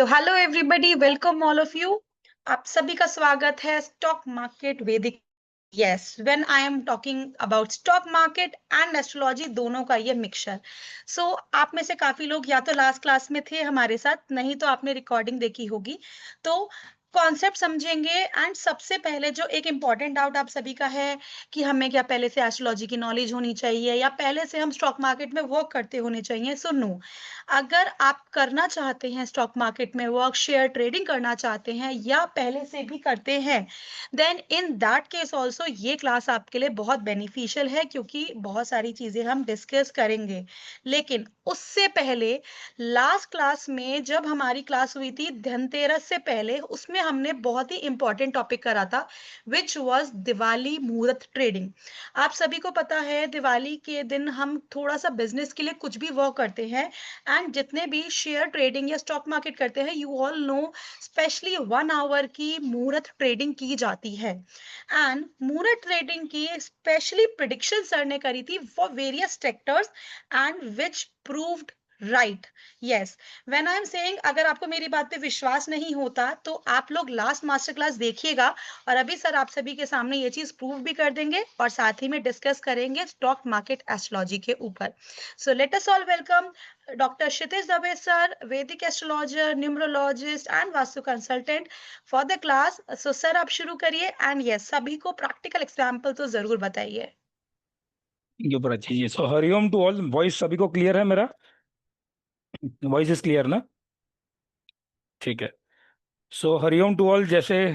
तो hello everybody, welcome all of you. आप सभी का स्वागत है स्टॉक मार्केट वैदिक। Yes, when I am talking about stock market and astrology, दोनों का ये मिक्सचर। सो आप में से काफी लोग या तो लास्ट क्लास में थे हमारे साथ, नहीं तो आपने रिकॉर्डिंग देखी होगी। तो कॉन्सेप्ट समझेंगे। एंड सबसे पहले जो एक इम्पॉर्टेंट डाउट आप सभी का है कि हमें क्या पहले से एस्ट्रोलॉजी की नॉलेज होनी चाहिए या पहले से हम स्टॉक मार्केट में वर्क करते होने चाहिए। सो नो, अगर आप करना चाहते हैं स्टॉक मार्केट में वर्क, शेयर ट्रेडिंग करना चाहते हैं या पहले से भी करते हैं, then in that case also ये क्लास आपके लिए बहुत बेनिफिशियल है, क्योंकि बहुत सारी चीजें हम डिस्कस करेंगे। लेकिन उससे पहले लास्ट क्लास में जब हमारी क्लास हुई थी धनतेरस से पहले, उसमें हमने बहुत ही इंपॉर्टेंट टॉपिक करा था, विच वॉज दिवाली मुहूर्त ट्रेडिंग। आप सभी को पता है दिवाली के दिन हम थोड़ा सा बिजनेस के लिए कुछ भी वर्क करते हैं। एंड जितने भी शेयर ट्रेडिंग या स्टॉक मार्केट करते हैं, you all know, specially 1 hour की मुहूर्त ट्रेडिंग की जाती है। एंड मुहूर्त ट्रेडिंग की स्पेशली प्रिडिक्शन सर ने करी थी for various sectors and which proved right. Yes, when I am saying, अगर आपको मेरी बात पे विश्वास नहीं होता तो आप लोग लास्ट मास्टर क्लास देखिएगा, और अभी सर आप सभी के सामने ये चीज प्रूव भी कर देंगे और साथ ही में डिस्कस करेंगे स्टॉक मार्केट एस्ट्रोलॉजी के ऊपर। So let us all welcome Dr. Kshitij Dave sir, Vedic astrologer, numerologist and vastu consultant for the class. So sir आप शुरू करिए एंड यस सभी को प्रैक्टिकल एग्जांपल तो जरूर बताइए। ये ऊपर अच्छी जी। सो हरिओम टू ऑल। वॉइस सभी को क्लियर है? मेरा वॉइस इज क्लियर ना? ठीक है। सो हरिओम टू ऑल। जैसे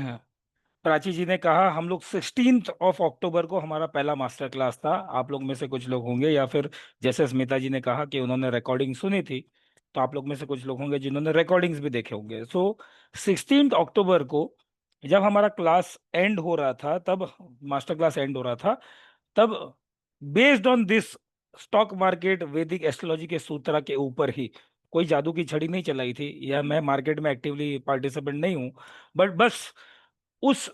प्राची जी ने कहा, हम लोग 16 अक्टूबर को हमारा पहला मास्टर क्लास था। आप लोग में से कुछ लोग होंगे, या फिर जैसे स्मिता जी ने कहा कि उन्होंने रिकॉर्डिंग सुनी थी, तो आप लोग में से कुछ लोग होंगे जिन्होंने रिकॉर्डिंग्स भी देखे होंगे। सो 16 अक्टूबर को जब हमारा क्लास एंड हो रहा था, तब मास्टर क्लास एंड हो रहा था, तब based on this stock market वैदिक एस्ट्रोलॉजी के सूत्र के ऊपर ही, कोई जादू की छड़ी नहीं चलाई थी, या मैं मार्केट में एक्टिवली पार्टिसिपेंट नहीं हूं, बट बस उस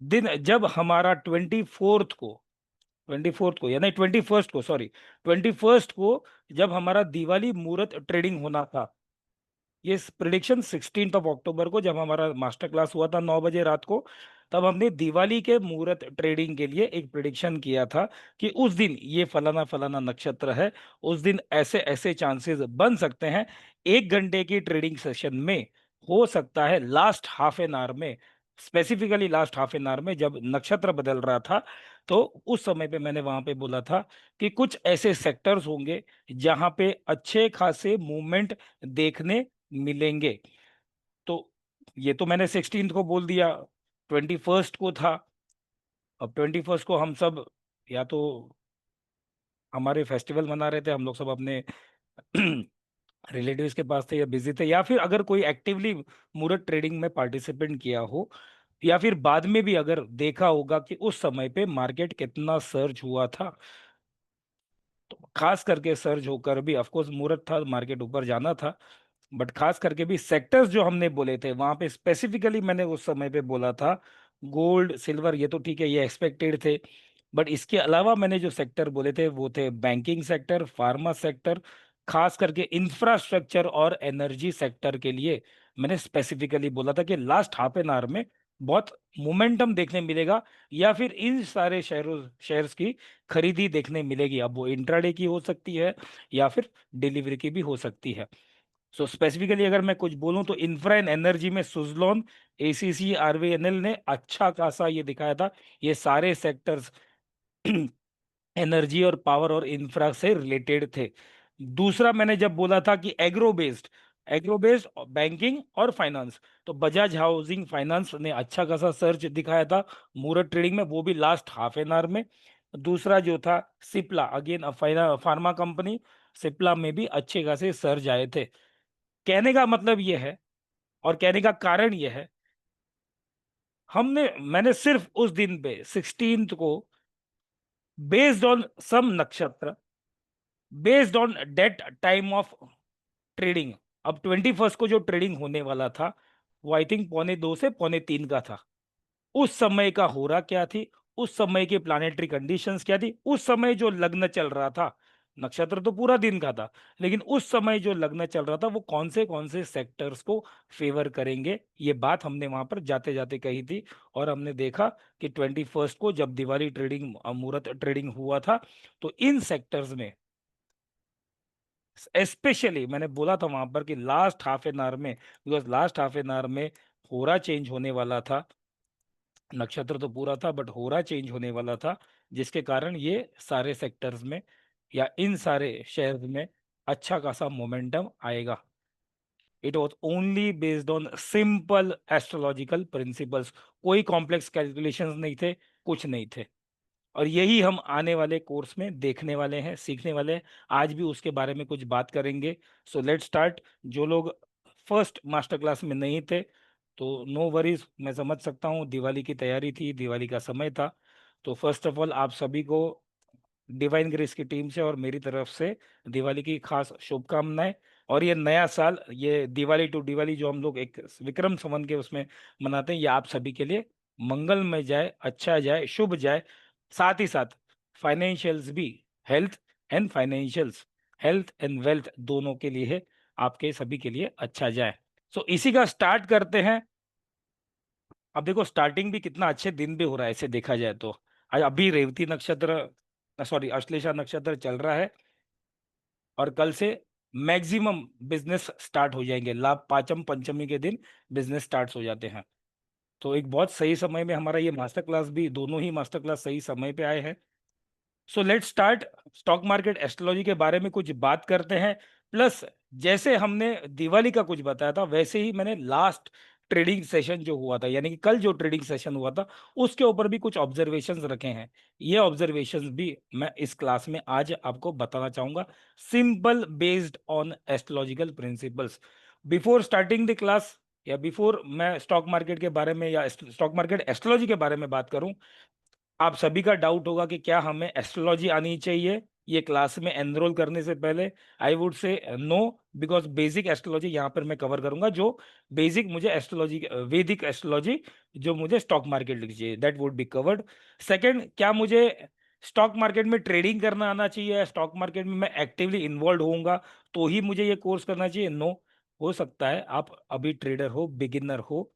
दिन जब हमारा 24th को या नहीं 21st को, सॉरी 21st को, जब हमारा दिवाली मुहूर्त ट्रेडिंग होना था, ये प्रिडिक्शन 16 अक्टूबर को जब हमारा मास्टर क्लास हुआ था 9 बजे रात को, तब हमने दिवाली के मुहूर्त ट्रेडिंग के लिए एक प्रिडिक्शन किया था कि उस दिन ये फलाना फलाना नक्षत्र है, उस दिन ऐसे ऐसे चांसेस बन सकते हैं। 1 घंटे की ट्रेडिंग सेशन में हो सकता है लास्ट हाफ एन आवर में, specifically last half an hour में जब नक्षत्र बदल रहा था, तो उस समय पे मैंने वहां पे बोला था कि कुछ ऐसे सेक्टर्स होंगे जहां पे अच्छे खासे मूवमेंट देखने मिलेंगे। तो ये तो मैंने 16th को बोल दिया। 21st को था। अब 21st को हम सब या तो हमारे फेस्टिवल मना रहे थे, हम लोग सब अपने रिलेटिव्स के पास थे, या बिजी थे, या फिर अगर कोई एक्टिवली मुहूर्त ट्रेडिंग में पार्टिसिपेंट किया हो, या फिर बाद में भी अगर देखा होगा कि उस समय पे मार्केट कितना सर्ज हुआ था। तो खास करके सर्ज होकर भी, ऑफ कोर्स मुहूर्त था, मार्केट ऊपर जाना था, बट खास करके भी सेक्टर्स जो हमने बोले थे वहां पे स्पेसिफिकली मैंने उस समय पे बोला था गोल्ड सिल्वर, ये तो ठीक है, ये एक्सपेक्टेड थे, बट इसके अलावा मैंने जो सेक्टर बोले थे वो थे बैंकिंग सेक्टर, फार्मा सेक्टर, खास करके इंफ्रास्ट्रक्चर और एनर्जी सेक्टर के लिए मैंने स्पेसिफिकली बोला था कि लास्ट हाफ एन आवर में बहुत मोमेंटम देखने मिलेगा, या फिर इन सारे शेयर्स की खरीदी देखने मिलेगी। अब वो इंट्राडे की हो सकती है, या फिर डिलीवरी की भी हो सकती है। सो स्पेसिफिकली अगर मैं कुछ बोलूं तो इंफ्रा एंड एनर्जी में सुजलॉन, एसीसी, आरवीएनएल ने अच्छा खासा ये दिखाया था। ये सारे सेक्टर्स एनर्जी और पावर और इंफ्रा से रिलेटेड थे। दूसरा मैंने जब बोला था कि एग्रो बेस्ड बैंकिंग और फाइनेंस, तो बजाज हाउसिंग फाइनेंस ने अच्छा खासा सर्च दिखाया था मुहूर्त ट्रेडिंग में, वो भी लास्ट हाफ एन आवर में। दूसरा जो था Cipla, again pharma company, Cipla में भी अच्छे खासे सर्ज आए थे। कहने का मतलब यह है, और कहने का कारण यह है, मैंने सिर्फ उस दिन पे 16th को, बेस्ड ऑन सम नक्षत्र, based on date time of trading, अब 21st को जो ट्रेडिंग होने वाला था वो आई थिंक 2:45 से 3:45 का था। उस समय का हो रहा क्या थी, उस समय की प्लानेटरी कंडीशंस क्या थी, उस समय जो लग्न चल रहा था, नक्षत्र तो पूरा दिन का था, लेकिन उस समय जो लग्न चल रहा था वो कौन से सेक्टर्स को फेवर करेंगे, ये बात हमने वहां पर जाते जाते कही थी। और हमने देखा कि 21 को जब दिवाली ट्रेडिंग मुहूर्त ट्रेडिंग हुआ था, तो इन सेक्टर्स में स्पेशली मैंने बोला था वहां पर कि लास्ट हाफ एन आवर में, because last half an hour में होरा चेंज होने वाला था, नक्षत्र तो पूरा था बट होरा चेंज होने वाला था, जिसके कारण ये सारे सेक्टर्स में या इन सारे शेयर्स में अच्छा खासा मोमेंटम आएगा। It was only based on simple astrological principles, कोई कॉम्प्लेक्स कैलकुलेशंस नहीं थे, कुछ नहीं थे। और यही हम आने वाले कोर्स में देखने वाले हैं, सीखने वाले हैं। आज भी उसके बारे में कुछ बात करेंगे। सो लेट स्टार्ट। जो लोग फर्स्ट मास्टर क्लास में नहीं थे तो नो वरीज, मैं समझ सकता हूँ, दिवाली की तैयारी थी, दिवाली का समय था। तो फर्स्ट ऑफ ऑल आप सभी को डिवाइन ग्रेस की टीम से और मेरी तरफ से दिवाली की खास शुभकामनाएं। और ये नया साल, ये दिवाली टू दिवाली जो हम लोग एक विक्रम संवत के उसमें मनाते हैं, ये आप सभी के लिए मंगलमय जाए, अच्छा जाए, शुभ जाए। साथ ही साथ फाइनेंशियल्स भी, health and financials, health and wealth दोनों के लिए है, आपके सभी के लिए अच्छा जाए। सो इसी का स्टार्ट करते हैं। अब देखो स्टार्टिंग भी कितना अच्छे दिन भी हो रहा है ऐसे देखा जाए तो। आज अभी रेवती नक्षत्र, सॉरी अश्लेषा नक्षत्र चल रहा है, और कल से मैक्सिमम बिजनेस स्टार्ट हो जाएंगे, लाभ पाचम पंचमी के दिन बिजनेस स्टार्ट हो जाते हैं। तो एक बहुत सही समय में हमारा ये मास्टर क्लास भी, दोनों ही मास्टर क्लास सही समय पे आए हैं। So let's start. Stock market astrology के बारे में कुछ बात करते हैं। प्लस जैसे हमने दिवाली का कुछ बताया था, वैसे ही मैंने लास्ट ट्रेडिंग सेशन जो हुआ था, यानी कि कल जो ट्रेडिंग सेशन हुआ था, उसके ऊपर भी कुछ ऑब्जर्वेशंस रखे हैं। ये ऑब्जर्वेशंस भी मैं इस क्लास में आज आपको बताना चाहूंगा, simple based on astrological principles. Before starting the class, या बिफोर मैं स्टॉक मार्केट के बारे में या स्टॉक मार्केट एस्ट्रोलॉजी के बारे में बात करूं, आप सभी का डाउट होगा कि क्या हमें एस्ट्रोलॉजी आनी चाहिए ये क्लास में एनरोल करने से पहले। I would say no, because basic astrology यहाँ पर मैं कवर करूंगा, जो बेसिक मुझे एस्ट्रोलॉजी, वैदिक एस्ट्रोलॉजी जो मुझे स्टॉक मार्केट लिख चाहिए, that would be covered. Second, क्या मुझे स्टॉक मार्केट में ट्रेडिंग करना आना चाहिए, स्टॉक मार्केट में मैं एक्टिवली इन्वॉल्व होऊंगा तो ही मुझे ये कोर्स करना चाहिए? नो। हो सकता है आप अभी ट्रेडर हो, बिगिनर हो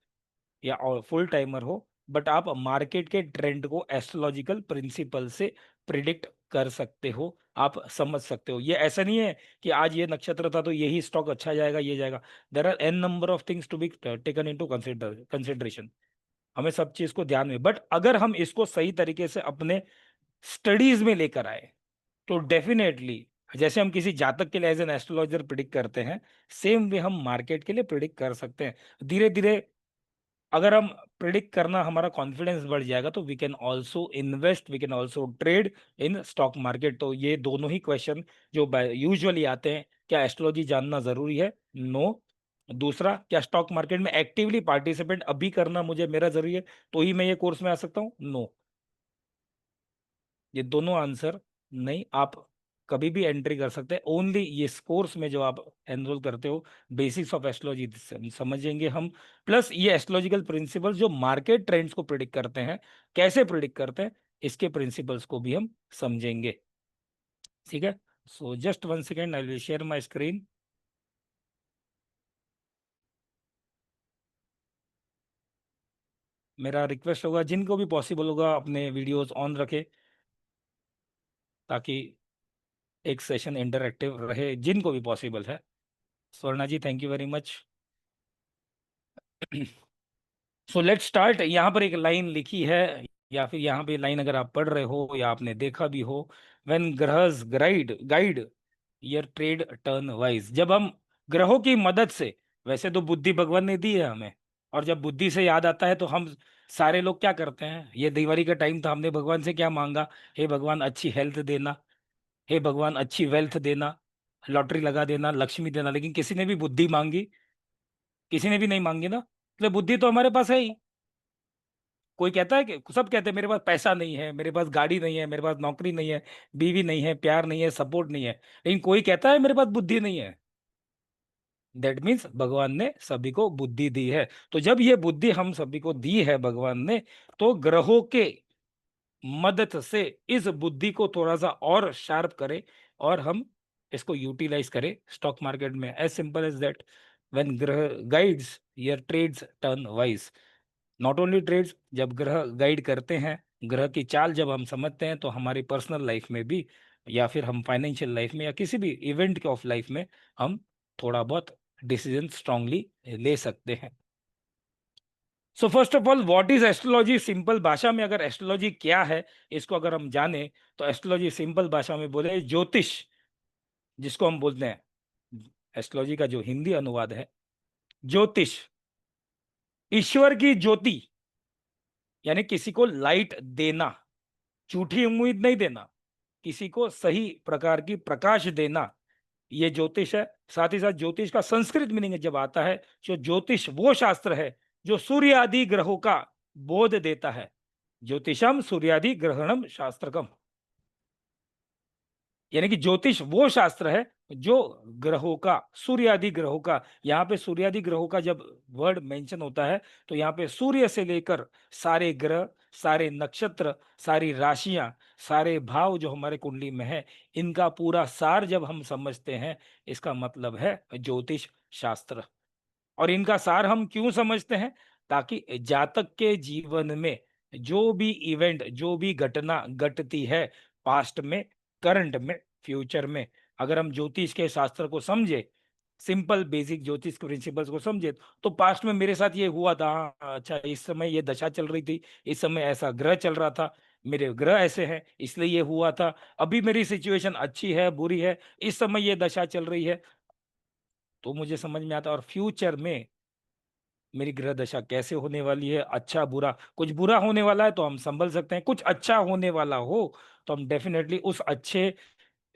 या और फुल टाइमर हो, बट आप मार्केट के ट्रेंड को एस्ट्रोलॉजिकल प्रिंसिपल से प्रिडिक्ट कर सकते हो, आप समझ सकते हो। ये ऐसा नहीं है कि आज ये नक्षत्र था तो यही स्टॉक अच्छा जाएगा, ये जाएगा। There are an number of things to be taken into consideration, हमें सब चीज को ध्यान में। बट अगर हम इसको सही तरीके से अपने स्टडीज में लेकर आए तो डेफिनेटली, जैसे हम किसी जातक के लिए एज एन एस्ट्रोलॉजर प्रिडिक्ट करते हैं, सेम वे हम मार्केट के लिए प्रिडिक्ट कर सकते हैं। धीरे धीरे अगर हम प्रिडिक्ट करना, हमारा कॉन्फिडेंस बढ़ जाएगा, तो we can also invest, we can also trade in stock market. तो ये दोनों ही क्वेश्चन जो यूजुअली आते हैं, क्या एस्ट्रोलॉजी जानना जरूरी है? नो। दूसरा, क्या स्टॉक मार्केट में एक्टिवली पार्टिसिपेट अभी करना मुझे मेरा जरूरी है तो ही मैं ये कोर्स में आ सकता हूँ? नो। ये दोनों आंसर नहीं। आप कभी भी एंट्री कर सकते हैं, ओनली ये कोर्स में जो आप एनरोल करते हो, बेसिक्स ऑफ एस्ट्रोलॉजी समझेंगे हम। प्लस ये एस्ट्रोलॉजिकल प्रिंसिपल्स जो मार्केट ट्रेंड्स को प्रिडिक्ट करते हैं, कैसे प्रिडिक्ट करते हैं, इसके प्रिंसिपल्स को भी हम समझेंगे। ठीक है। So just one second, I will share my screen. मेरा रिक्वेस्ट होगा जिनको भी पॉसिबल होगा अपने वीडियोस ऑन रखे, ताकि एक सेशन इंटरएक्टिव रहे, जिनको भी पॉसिबल है। Swarna ji, thank you very much. So let start. यहाँ पर एक लाइन लिखी है, या फिर यहाँ पे लाइन अगर आप पढ़ रहे हो या आपने देखा भी हो, when grahas guide guide your trade turn wise. जब हम ग्रहों की मदद से, वैसे तो बुद्धि भगवान ने दी है हमें, और जब बुद्धि से याद आता है तो हम सारे लोग क्या करते हैं, ये दिवाली का टाइम था, हमने भगवान से क्या मांगा? हे भगवान अच्छी हेल्थ देना, हे भगवान अच्छी वेल्थ देना, लॉटरी लगा देना, लक्ष्मी देना। लेकिन किसी ने भी बुद्धि मांगी? किसी ने भी नहीं मांगी ना। तो बुद्धि तो हमारे पास है ही। कोई कहता है कि, सब कहते हैं मेरे पास पैसा नहीं है, मेरे पास गाड़ी नहीं है, मेरे पास नौकरी नहीं है, बीवी नहीं है, प्यार नहीं है, सपोर्ट नहीं है, लेकिन कोई कहता है मेरे पास बुद्धि नहीं है। दैट मीन्स भगवान ने सभी को बुद्धि दी है। तो जब ये बुद्धि हम सभी को दी है भगवान ने, तो ग्रहों के मदद से इस बुद्धि को थोड़ा सा और शार्प करें, और हम इसको यूटिलाइज करें स्टॉक मार्केट में। As simple as that. When graha guides your trades turn wise. Not only trades, जब ग्रह गाइड करते हैं, ग्रह की चाल जब हम समझते हैं, तो हमारी पर्सनल लाइफ में भी, या फिर हम फाइनेंशियल लाइफ में, या किसी भी इवेंट ऑफ लाइफ में हम थोड़ा बहुत डिसीजन स्ट्रांगली ले सकते हैं। So first of all, what is astrology? Simple भाषा में अगर एस्ट्रोलॉजी क्या है, इसको अगर हम जाने, तो एस्ट्रोलॉजी सिंपल भाषा में बोले ज्योतिष, जिसको हम बोलते हैं, एस्ट्रोलॉजी का जो हिंदी अनुवाद है ज्योतिष, ईश्वर की ज्योति, यानी किसी को लाइट देना, झूठी उम्मीद नहीं देना, किसी को सही प्रकार की प्रकाश देना, ये ज्योतिष है। साथ ही साथ ज्योतिष का संस्कृत मीनिंग जब आता है, जो ज्योतिष वो शास्त्र है जो सूर्य आदि ग्रहों का बोध देता है। ज्योतिषम सूर्यादि ग्रहणम शास्त्रकम, यानी कि ज्योतिष वो शास्त्र है जो ग्रहों का, सूर्यादि ग्रहों का, यहाँ पे सूर्यादि ग्रहों का जब वर्ड मेंशन होता है, तो यहाँ पे सूर्य से लेकर सारे ग्रह, सारे नक्षत्र, सारी राशियां, सारे भाव जो हमारे कुंडली में है, इनका पूरा सार जब हम समझते हैं, इसका मतलब है ज्योतिष शास्त्र। और इनका सार हम क्यों समझते हैं? ताकि जातक के जीवन में जो भी इवेंट, जो भी घटना घटती है, पास्ट में, करंट में, फ्यूचर में, अगर हम ज्योतिष के शास्त्र को समझे, सिंपल बेसिक ज्योतिष के प्रिंसिपल्स को समझे, तो पास्ट में मेरे साथ ये हुआ था, हाँ, अच्छा इस समय ये दशा चल रही थी, इस समय ऐसा ग्रह चल रहा था, मेरे ग्रह ऐसे हैं इसलिए ये हुआ था, अभी मेरी सिचुएशन अच्छी है बुरी है, इस समय ये दशा चल रही है, तो मुझे समझ में आता है। और फ्यूचर में मेरी ग्रह दशा कैसे होने वाली है, अच्छा बुरा, कुछ बुरा होने वाला है तो हम संभल सकते हैं, कुछ अच्छा होने वाला हो तो हम डेफिनेटली उस अच्छे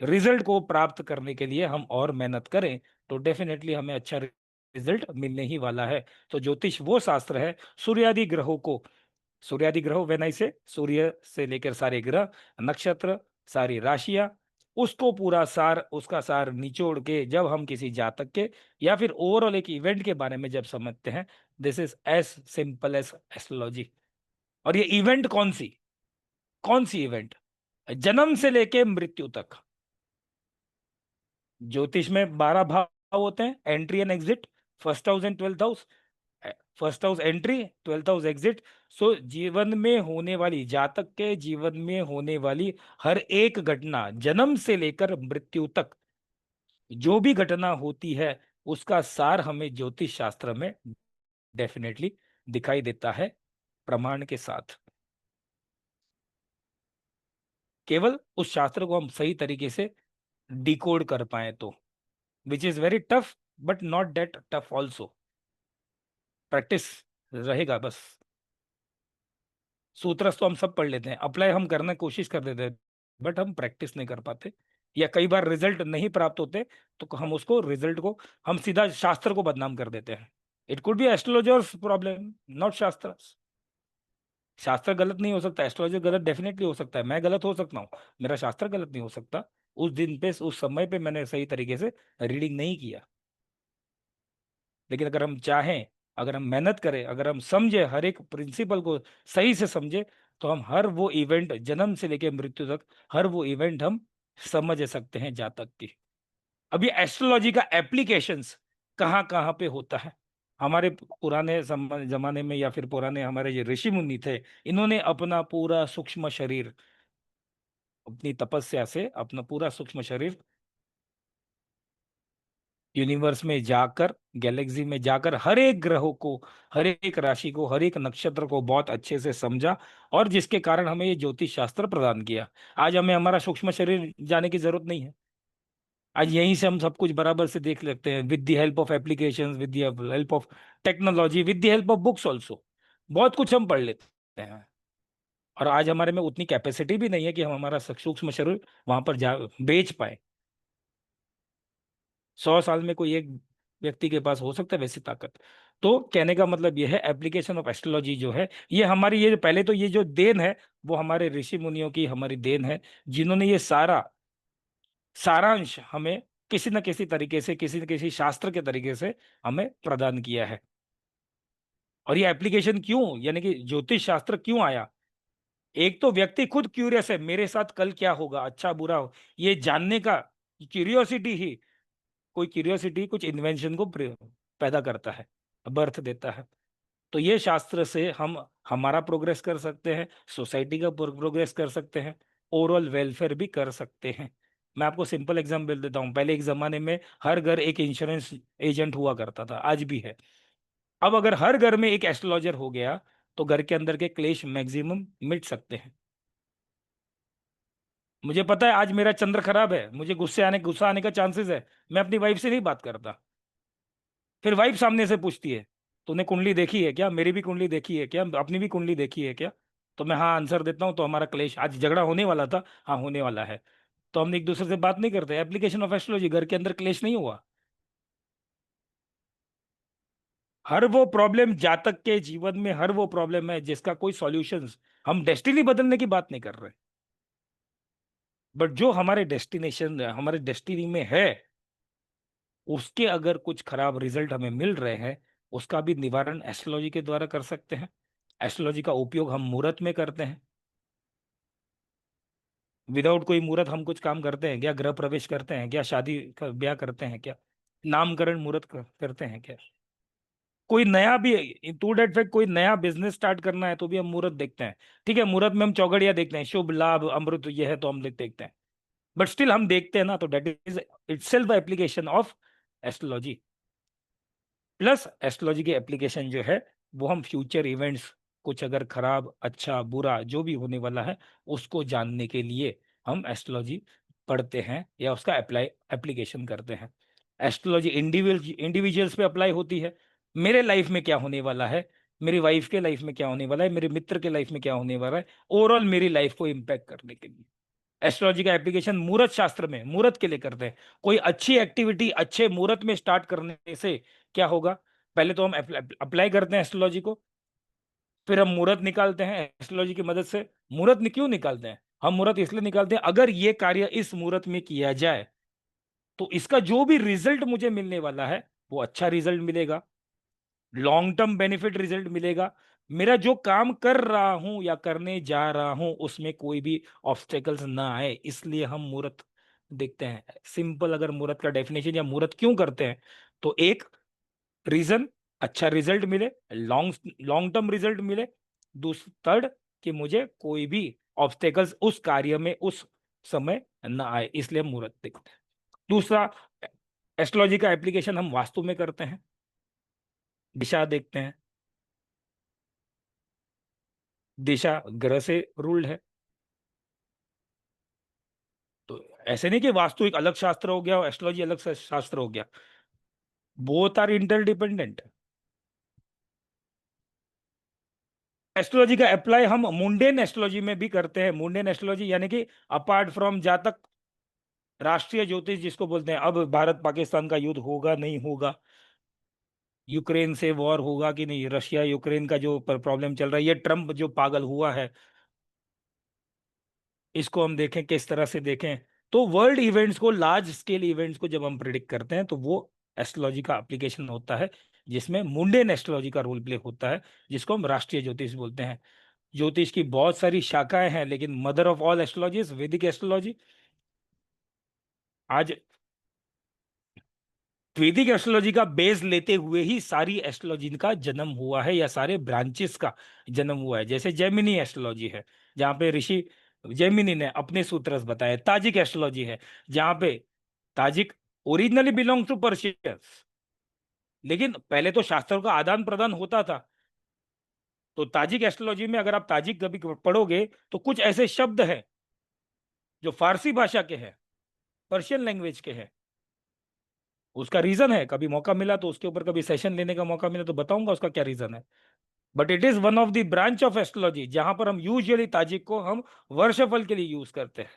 रिजल्ट को प्राप्त करने के लिए हम और मेहनत करें, तो डेफिनेटली हमें अच्छा रिजल्ट मिलने ही वाला है। तो ज्योतिष वो शास्त्र है सूर्यादि ग्रहों को, सूर्यादि ग्रह व्हेन आई से, सूर्य से लेकर सारे ग्रह, नक्षत्र, सारी राशियां, उसको पूरा सार, उसका सार निचोड़ के जब हम किसी जातक के या फिर ओवरऑल एक इवेंट के बारे में जब समझते हैं, this is as simple as astrology. और ये इवेंट कौन सी इवेंट? जन्म से लेके मृत्यु तक। ज्योतिष में 12 भाव होते हैं, entry and exit, first house and 12th house, first house entry, 12th house exit. So जीवन में होने वाली, जातक के जीवन में होने वाली हर एक घटना, जन्म से लेकर मृत्यु तक जो भी घटना होती है, उसका सार हमें ज्योतिष शास्त्र में डेफिनेटली दिखाई देता है, प्रमाण के साथ। केवल उस शास्त्र को हम सही तरीके से डिकोड कर पाए तो, which is very tough, but not that tough also. Practice रहेगा बस। सूत्रस तो हम सब पढ़ लेते हैं, अप्लाई हम करने की कोशिश कर देते हैं, बट हम प्रैक्टिस नहीं कर पाते, या कई बार रिजल्ट नहीं प्राप्त होते, तो हम उसको रिजल्ट को हम सीधा शास्त्र को बदनाम कर देते हैं। It could be astrologers problem, not शास्त्र। शास्त्र गलत नहीं हो सकता, एस्ट्रोलॉजर गलत डेफिनेटली हो सकता है, मैं गलत हो सकता हूँ, मेरा शास्त्र गलत नहीं हो सकता। उस दिन पे, उस समय पे मैंने सही तरीके से रीडिंग नहीं किया। लेकिन अगर हम चाहें, अगर हम मेहनत करें, अगर हम समझे, हर एक प्रिंसिपल को सही से समझे, तो हम हर वो इवेंट, जन्म से लेकर मृत्यु तक, हर वो इवेंट हम समझ सकते हैं जातक की। अभी एस्ट्रोलॉजी का एप्लीकेशंस कहाँ कहाँ पे होता है? हमारे पुराने जमाने में, या फिर पुराने हमारे ये ऋषि मुनि थे, इन्होंने अपना पूरा सूक्ष्म शरीर, अपनी तपस्या से अपना पूरा सूक्ष्म शरीर यूनिवर्स में जाकर, गैलेक्सी में जाकर, हर एक ग्रहों को, हर एक राशि को, हर एक नक्षत्र को बहुत अच्छे से समझा, और जिसके कारण हमें ये ज्योतिष शास्त्र प्रदान किया। आज हमें हमारा सूक्ष्म शरीर जाने की जरूरत नहीं है, आज यहीं से हम सब कुछ बराबर से देख लेते हैं, with the help of applications, with the help of technology, with the help of books also, बहुत कुछ हम पढ़ लेते हैं। और आज हमारे में उतनी कैपेसिटी भी नहीं है कि हम हमारा सूक्ष्म शरीर वहां पर जा बेच पाए। 100 साल में कोई एक व्यक्ति के पास हो सकता है वैसी ताकत। तो कहने का मतलब यह है, एप्लीकेशन ऑफ एस्ट्रोलॉजी जो है, ये हमारी, ये पहले तो ये जो देन है, वो हमारे ऋषि मुनियों की हमारी देन है, जिन्होंने ये सारा सारांश हमें किसी न किसी तरीके से, किसी न किसी शास्त्र के तरीके से हमें प्रदान किया है। और ये एप्लीकेशन क्यों, यानी कि ज्योतिष शास्त्र क्यों आया? एक तो व्यक्ति खुद क्यूरियस है, मेरे साथ कल क्या होगा, अच्छा बुरा हो, ये जानने का क्यूरियोसिटी ही, कोई क्यूरियोसिटी कुछ इन्वेंशन को पैदा करता है, बर्थ देता है। तो ये शास्त्र से हम हमारा प्रोग्रेस कर सकते हैं, सोसाइटी का प्रोग्रेस कर सकते हैं, ओवरऑल वेलफेयर भी कर सकते हैं। मैं आपको सिंपल एग्जांपल देता हूँ। पहले एक जमाने में हर घर एक इंश्योरेंस एजेंट हुआ करता था, आज भी है। अब अगर हर घर में एक एस्ट्रोलॉजर हो गया तो घर के अंदर के क्लेश मैक्सिमम मिट सकते हैं। मुझे पता है आज मेरा चंद्र खराब है, मुझे गुस्सा आने का चांसेस है, मैं अपनी वाइफ से नहीं बात करता। फिर वाइफ सामने से पूछती है, तूने कुंडली देखी है क्या, मेरी भी कुंडली देखी है क्या, अपनी भी कुंडली देखी है क्या? तो मैं हाँ आंसर देता हूँ, तो हमारा क्लेश, आज झगड़ा होने वाला था, हाँ होने वाला है। तो हम एक दूसरे से बात नहीं करते, एप्लीकेशन ऑफ एस्ट्रोलॉजी, घर के अंदर क्लेश नहीं हुआ। हर वो प्रॉब्लम जातक के जीवन में, हर वो प्रॉब्लम है जिसका कोई सॉल्यूशन, हम डेस्टिनी बदलने की बात नहीं कर रहे, बट जो हमारे डेस्टिनेशन, हमारे डेस्टिनी में है, उसके अगर कुछ खराब रिजल्ट हमें मिल रहे हैं, उसका भी निवारण एस्ट्रोलॉजी के द्वारा कर सकते हैं। एस्ट्रोलॉजी का उपयोग हम मुहूर्त में करते हैं। विदाउट कोई मुहूर्त हम कुछ काम करते हैं क्या? गृह प्रवेश करते हैं क्या? शादी का ब्याह करते हैं क्या? नामकरण मुहूर्त करते हैं क्या? कोई नया भी, टू डेट फैक्ट, कोई नया बिजनेस स्टार्ट करना है तो भी हम मुहूर्त देखते हैं। ठीक है, मुहूर्त में हम चौगड़िया देखते हैं, शुभ लाभ अमृत ये है तो हम देखते हैं, बट स्टिल हम देखते हैं ना, तो date is itself application of astrology. Plus astrology की एप्लीकेशन जो है, वो हम फ्यूचर इवेंट्स, कुछ अगर खराब अच्छा बुरा जो भी होने वाला है, उसको जानने के लिए हम एस्ट्रोलॉजी पढ़ते हैं या उसका एप्लीकेशन करते हैं। एस्ट्रोलॉजी इंडिविजुअल्स पे अप्लाई होती है, मेरे लाइफ में क्या होने वाला है, मेरी वाइफ के लाइफ में क्या होने वाला है, मेरे मित्र के लाइफ में क्या होने वाला है, ओवरऑल मेरी लाइफ को इम्पैक्ट करने के लिए एस्ट्रोलॉजी का एप्लीकेशन मुहूर्त शास्त्र में, मुहूर्त के लिए करते हैं। कोई अच्छी एक्टिविटी अच्छे मुहूर्त में स्टार्ट करने से क्या होगा? पहले तो हम अप्लाई करते हैं एस्ट्रोलॉजी को, फिर हम मुहूर्त निकालते हैं एस्ट्रोलॉजी की मदद से। मुहूर्त क्यों निकालते हैं? हम मुहूर्त इसलिए निकालते हैं, अगर ये कार्य इस मुहूर्त में किया जाए तो इसका जो भी रिजल्ट मुझे मिलने वाला है, वो अच्छा रिजल्ट मिलेगा, लॉन्ग टर्म बेनिफिट रिजल्ट मिलेगा। मेरा जो काम कर रहा हूं या करने जा रहा हूं उसमें कोई भी ऑब्स्टेकल्स ना आए, इसलिए हम मुहूर्त देखते हैं। सिंपल, अगर मुहूर्त का डेफिनेशन या मुहूर्त क्यों करते हैं, तो एक रीजन, अच्छा रिजल्ट मिले, लॉन्ग लॉन्ग टर्म रिजल्ट मिले, थर्ड कि मुझे कोई भी ऑब्स्टेकल्स उस कार्य में उस समय ना आए, इसलिए हम मुहूर्त देखते हैं। दूसरा, एस्ट्रोलॉजी का एप्लीकेशन हम वास्तु में करते हैं, दिशा देखते हैं। दिशा ग्रह से रूल्ड है, तो ऐसे नहीं कि वास्तु एक अलग शास्त्र हो गया और एस्ट्रोलॉजी अलग शास्त्र हो गया, बोथ आर इंटरडिपेंडेंट। एस्ट्रोलॉजी का अप्लाई हम मुंडेन एस्ट्रोलॉजी में भी करते हैं। मुंडेन एस्ट्रोलॉजी यानी कि अपार्ट फ्रॉम जातक, राष्ट्रीय ज्योतिष जिसको बोलते हैं, अब भारत पाकिस्तान का युद्ध होगा नहीं होगा, यूक्रेन से वॉर होगा कि नहीं, रशिया यूक्रेन का जो प्रॉब्लम चल रहा है, ये ट्रम्प जो पागल हुआ है, इसको हम देखें किस तरह से देखें। तो वर्ल्ड इवेंट्स को, लार्ज स्केल इवेंट्स को जब हम प्रिडिक्ट करते हैं, तो वो एस्ट्रोलॉजी का एप्लीकेशन होता है, जिसमें मुंडेन एस्ट्रोलॉजी का रोल प्ले होता है, जिसको हम राष्ट्रीय ज्योतिष बोलते हैं। ज्योतिष की बहुत सारी शाखाएं हैं, लेकिन मदर ऑफ ऑल एस्ट्रोलॉजी वैदिक एस्ट्रोलॉजी। आज वैदिक एस्ट्रोलॉजी का बेस लेते हुए ही सारी एस्ट्रोलॉजी का जन्म हुआ है, या सारे ब्रांचेस का जन्म हुआ है। जैसे जेमिनी एस्ट्रोलॉजी है, जहाँ पे ऋषि जेमिनी ने अपने सूत्र बताए। ताजिक एस्ट्रोलॉजी है, जहाँ पे Tajik originally belong to Persians, लेकिन पहले तो शास्त्रों का आदान प्रदान होता था। तो ताजिक एस्ट्रोलॉजी में अगर आप ताजिक कभी पढ़ोगे, तो कुछ ऐसे शब्द हैं जो फारसी भाषा के हैं, पर्शियन लैंग्वेज के हैं। उसका रीजन है, कभी मौका मिला तो उसके ऊपर, कभी सेशन लेने का मौका मिला तो बताऊंगा उसका क्या रीजन है। But it is one of the branch of astrology, जहां पर हम यूजुअली ताजिक को हम वर्षफल के लिए यूज करते हैं।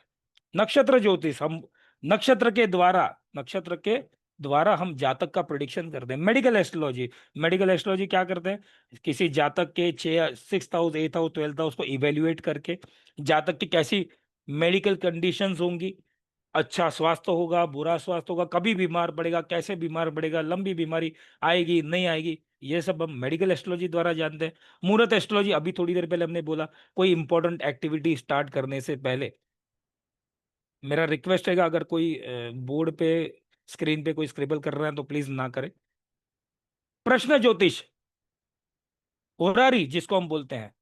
नक्षत्र ज्योतिष, हम नक्षत्र के द्वारा, नक्षत्र के द्वारा हम जातक का प्रिडिक्शन करते हैं। मेडिकल एस्ट्रोलॉजी, मेडिकल एस्ट्रोलॉजी क्या करते हैं, किसी जातक के 6th house 8th house 12th house को इवेल्युएट करके, जातक की कैसी मेडिकल कंडीशंस होंगी, अच्छा स्वास्थ्य होगा बुरा स्वास्थ्य होगा, कभी बीमार पड़ेगा कैसे बीमार पड़ेगा, लंबी बीमारी आएगी नहीं आएगी, ये सब हम मेडिकल एस्ट्रोलॉजी द्वारा जानते हैं। मुहूर्त एस्ट्रोलॉजी, अभी थोड़ी देर पहले हमने बोला, कोई इंपॉर्टेंट एक्टिविटी स्टार्ट करने से पहले मेरा रिक्वेस्ट है अगर कोई बोर्ड पे स्क्रीन पे कोई स्क्रिबल कर रहा है तो प्लीज ना करे। प्रश्न ज्योतिष, होरारी जिसको हम बोलते हैं,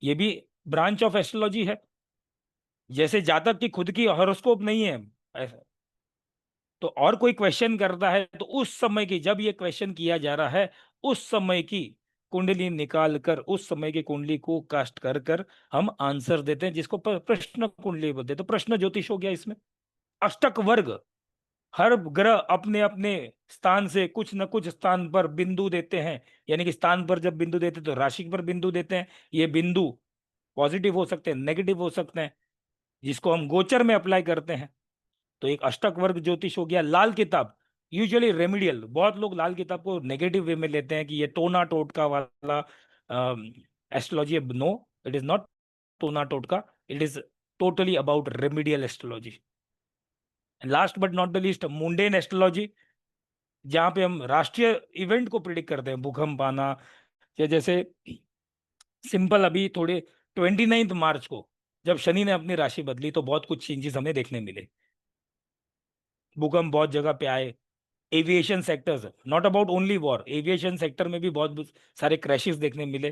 ये भी ब्रांच ऑफ एस्ट्रोलॉजी है। जैसे जातक की खुद की हॉरोस्कोप नहीं है ऐसा, तो और कोई क्वेश्चन करता है तो उस समय की, जब ये क्वेश्चन किया जा रहा है उस समय की कुंडली निकाल कर, उस समय की कुंडली को कास्ट कर कर हम आंसर देते हैं, जिसको प्रश्न कुंडली बोलते हैं। तो प्रश्न ज्योतिष हो गया इसमें। अष्टक वर्ग, हर ग्रह अपने अपने स्थान से कुछ न कुछ स्थान पर बिंदु देते हैं, यानी कि स्थान पर जब बिंदु देते हैं तो राशि पर बिंदु देते हैं। ये बिंदु पॉजिटिव हो सकते हैं, नेगेटिव हो सकते हैं, जिसको हम गोचर में अप्लाई करते हैं। तो एक अष्टक वर्ग ज्योतिष हो गया। लाल किताब, यूजुअली रेमेडियल, बहुत लोग लाल किताब को नेगेटिव वे में लेते हैं कि ये टोना टोटका वाला astrology. No, it is not टोना टोटका, it is totally about remedial astrology. Last but not the least, mundane astrology, जहां पे हम राष्ट्रीय इवेंट को प्रिडिक्ट करते हैं, भूकंप आना, या जैसे सिंपल अभी थोड़े 29 मार्च को जब शनि ने अपनी राशि बदली तो बहुत कुछ चेंजेस हमें देखने मिले। भूकंप बहुत जगह पे आए। Aviation sectors, not about only war, aviation sector में भी बहुत सारे क्रैशेस देखने मिले।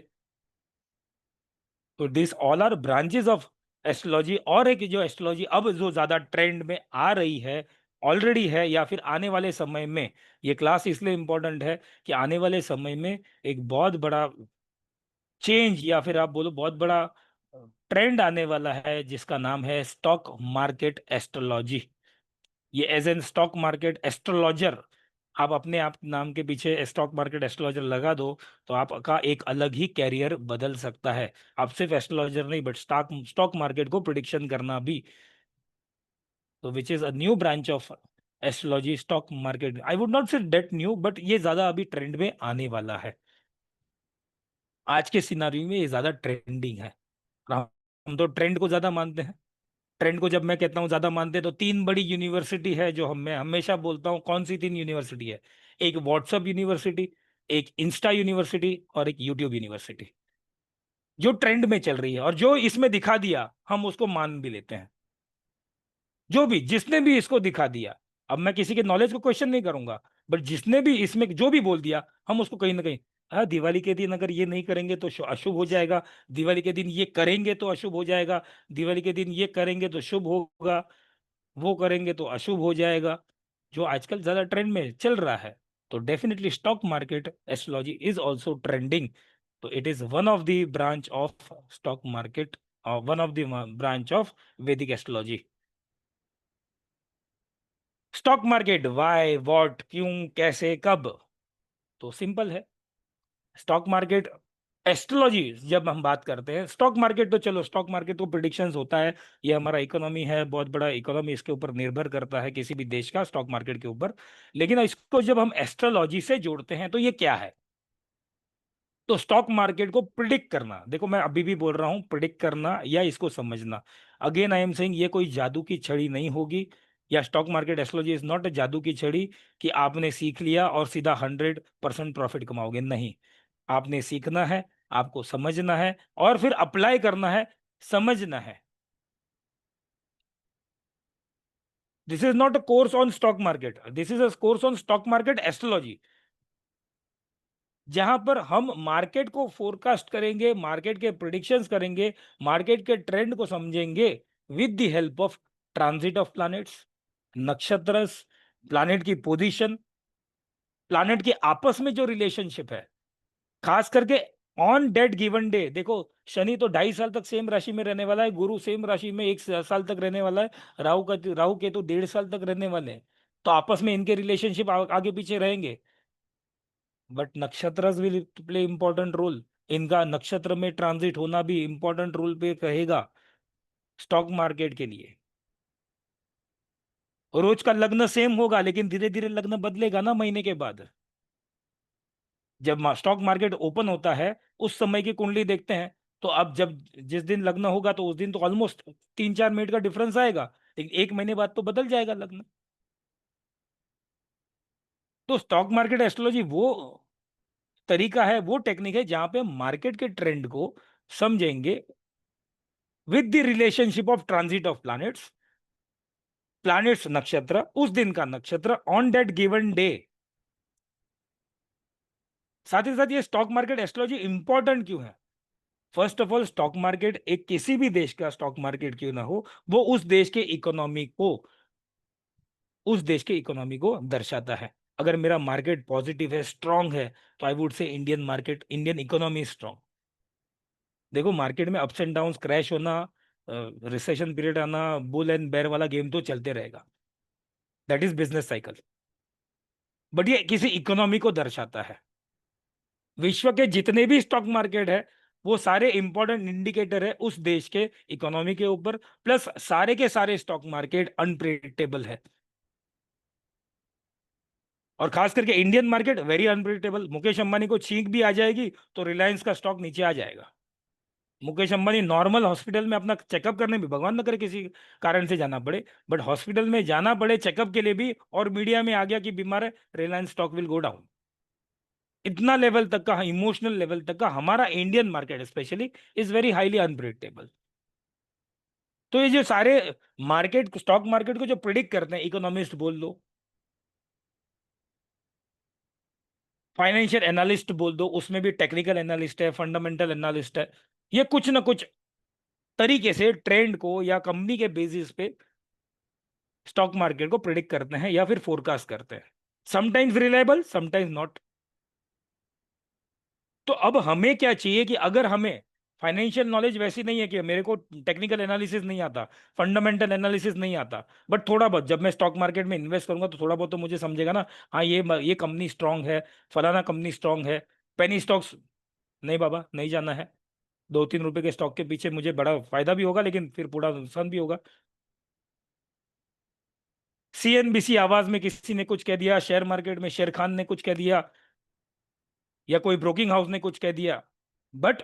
तो this all are branches of astrology. और एक जो एस्ट्रोलॉजी अब जो ज्यादा ट्रेंड में आ रही है, ऑलरेडी है या फिर आने वाले समय में, ये क्लास इसलिए इंपॉर्टेंट है कि आने वाले समय में एक बहुत बड़ा चेंज या फिर आप बोलो बहुत बड़ा ट्रेंड आने वाला है, जिसका नाम है स्टॉक मार्केट एस्ट्रोलॉजी। ये as an stock market astrologer, आप अपने आप नाम के पीछे स्टॉक मार्केट एस्ट्रोलॉजर लगा दो तो आपका एक अलग ही कैरियर बदल सकता है। आप सिर्फ एस्ट्रोलॉजर नहीं बट स्टॉक स्टॉक मार्केट को प्रिडिक्शन करना भी। तो which is a new branch of astrology, stock market. I would not से डेट न्यू, बट ये ज्यादा अभी ट्रेंड में आने वाला है। आज के सिनारियो में ये ज्यादा ट्रेंडिंग है। हम तो ट्रेंड को ज्यादा मानते हैं। ट्रेंड को जब मैं कहता हूँ ज्यादा मानते हैं तो तीन बड़ी यूनिवर्सिटी है जो मैं हमेशा बोलता हूँ। कौन सी तीन यूनिवर्सिटी है? एक व्हाट्सएप यूनिवर्सिटी, एक इंस्टा यूनिवर्सिटी और एक यूट्यूब यूनिवर्सिटी, जो ट्रेंड में चल रही है और जो इसमें दिखा दिया हम उसको मान भी लेते हैं। जो भी, जिसने भी इसको दिखा दिया, अब मैं किसी के नॉलेज को क्वेश्चन नहीं करूंगा, बट जिसने भी इसमें जो भी बोल दिया हम उसको कहीं ना कहीं, हाँ दिवाली के दिन अगर ये नहीं करेंगे तो अशुभ हो जाएगा, दिवाली के दिन ये करेंगे तो अशुभ हो जाएगा, दिवाली के दिन ये करेंगे तो शुभ होगा, वो करेंगे तो अशुभ हो जाएगा, जो आजकल ज्यादा ट्रेंड में चल रहा है। तो definitely stock market astrology is also trending. तो it is one of the branch of stock market, one of the branch of Vedic astrology. Stock market, why, what, क्यों, कैसे, कब? तो सिंपल है। स्टॉक मार्केट एस्ट्रोलॉजी, जब हम बात करते हैं स्टॉक मार्केट, तो चलो स्टॉक मार्केट तो प्रिडिक्शंस होता है, ये हमारा इकोनॉमी है, बहुत बड़ा इकोनॉमी इसके ऊपर निर्भर करता है किसी भी देश का, स्टॉक मार्केट के ऊपर। लेकिन इसको जब हम एस्ट्रोलॉजी से जोड़ते हैं तो ये क्या है? तो स्टॉक मार्केट को प्रिडिक्ट करना, देखो मैं अभी भी बोल रहा हूं, प्रिडिक्ट करना या इसको समझना। अगेन आई एम सेइंग, ये कोई जादू की छड़ी नहीं होगी, या stock market astrology is not a जादू की छड़ी कि आपने सीख लिया और सीधा 100% प्रॉफिट कमाओगे। नहीं, आपने सीखना है, आपको समझना है और फिर अप्लाई करना है, समझना है। This is not a course on stock market, this is a course on stock market astrology, जहां पर हम मार्केट को फोरकास्ट करेंगे, मार्केट के प्रिडिक्शंस करेंगे, मार्केट के ट्रेंड को समझेंगे with the help of transit of planets, नक्षत्र, प्लैनेट की पोजीशन, प्लैनेट के आपस में जो रिलेशनशिप है, खास करके ऑन डेट गिवन डे। देखो, शनि तो 2.5 साल तक सेम राशि में रहने वाला है, गुरु सेम राशि में 1 साल तक रहने वाला है, राहु केतु 1.5 साल तक रहने वाले हैं। तो आपस में इनके रिलेशनशिप आगे पीछे रहेंगे, बट नक्षत्र विल प्ले इंपॉर्टेंट रोल। इनका नक्षत्र में ट्रांजिट होना भी इंपॉर्टेंट रोल पे कहेगा स्टॉक मार्केट के लिए। रोज का लग्न सेम होगा लेकिन धीरे धीरे लग्न बदलेगा ना महीने के बाद। जब स्टॉक मार्केट ओपन होता है उस समय की कुंडली देखते हैं, तो अब जब जिस दिन लग्न होगा तो उस दिन तो ऑलमोस्ट 3-4 मिनट का डिफरेंस आएगा, लेकिन 1 महीने बाद तो बदल जाएगा लग्न। तो स्टॉक मार्केट एस्ट्रोलॉजी वो तरीका है, वो टेक्निक है जहां पे मार्केट के ट्रेंड को समझेंगे with the relationship of transit of planets, planets नक्षत्र, उस दिन का नक्षत्र, ऑन दैट गिवन डे। साथ ही साथ ये स्टॉक मार्केट एस्ट्रोलॉजी इंपॉर्टेंट क्यों है? First of all, stock market एक किसी भी देश का स्टॉक मार्केट क्यों ना हो, वो उस देश के इकोनॉमी को दर्शाता है। अगर मेरा मार्केट पॉजिटिव है, स्ट्रांग है, तो आई वुड से Indian market, Indian economy strong. देखो, मार्केट में अप्स एंड डाउन्स, क्रैश होना, रिसेशन पीरियड आना, बुल एंड बेयर वाला गेम तो चलते रहेगा, that is business cycle. But ये किसी इकोनॉमी को दर्शाता है। विश्व के जितने भी स्टॉक मार्केट है, वो सारे इंपॉर्टेंट इंडिकेटर है उस देश के इकोनॉमी के ऊपर। प्लस सारे के सारे स्टॉक मार्केट अनप्रिडिक्टेबल है, और खास करके Indian market very unpredictable. Mukesh Ambani को छींक भी आ जाएगी तो रिलायंस का स्टॉक नीचे आ जाएगा। मुकेश अंबानी नॉर्मल हॉस्पिटल में अपना चेकअप करने भी, भगवान न करे किसी कारण से जाना पड़े, बट हॉस्पिटल में जाना पड़े चेकअप के लिए भी, और मीडिया में आ गया कि बीमार है, Reliance stock will go down. इतना लेवल तक का, इमोशनल लेवल तक का हमारा Indian market specially is very highly unpredictable. तो ये जो सारे मार्केट, स्टॉक मार्केट को जो प्रिडिक्ट करते हैं, इकोनॉमिस्ट बोल लो, फाइनेंशियल एनालिस्ट बोल दो, उसमें भी टेक्निकल एनालिस्ट है, फंडामेंटल एनालिस्ट है, ये कुछ ना कुछ तरीके से ट्रेंड को या कंपनी के बेसिस पे स्टॉक मार्केट को प्रिडिक्ट करते हैं या फिर फोरकास्ट करते हैं। Sometimes reliable, sometimes not. तो अब हमें क्या चाहिए कि अगर हमें फाइनेंशियल नॉलेज वैसी नहीं है कि मेरे को टेक्निकल एनालिसिस नहीं आता, फंडामेंटल एनालिसिस नहीं आता, बट थोड़ा बहुत जब मैं स्टॉक मार्केट में इन्वेस्ट करूंगा तो थोड़ा बहुत तो मुझे समझेगा ना, हाँ ये कंपनी स्ट्रांग है, फलाना कंपनी स्ट्रांग है। पेनी स्टॉक्स नहीं बाबा, नहीं जाना है। 2-3 रुपए के स्टॉक के पीछे मुझे बड़ा फायदा भी होगा, लेकिन फिर पूरा नुकसान भी होगा। सीएनबीसी आवाज में किसी ने कुछ कह दिया, शेयर मार्केट में शेर खान ने कुछ कह दिया, या कोई ब्रोकिंग हाउस ने कुछ कह दिया, but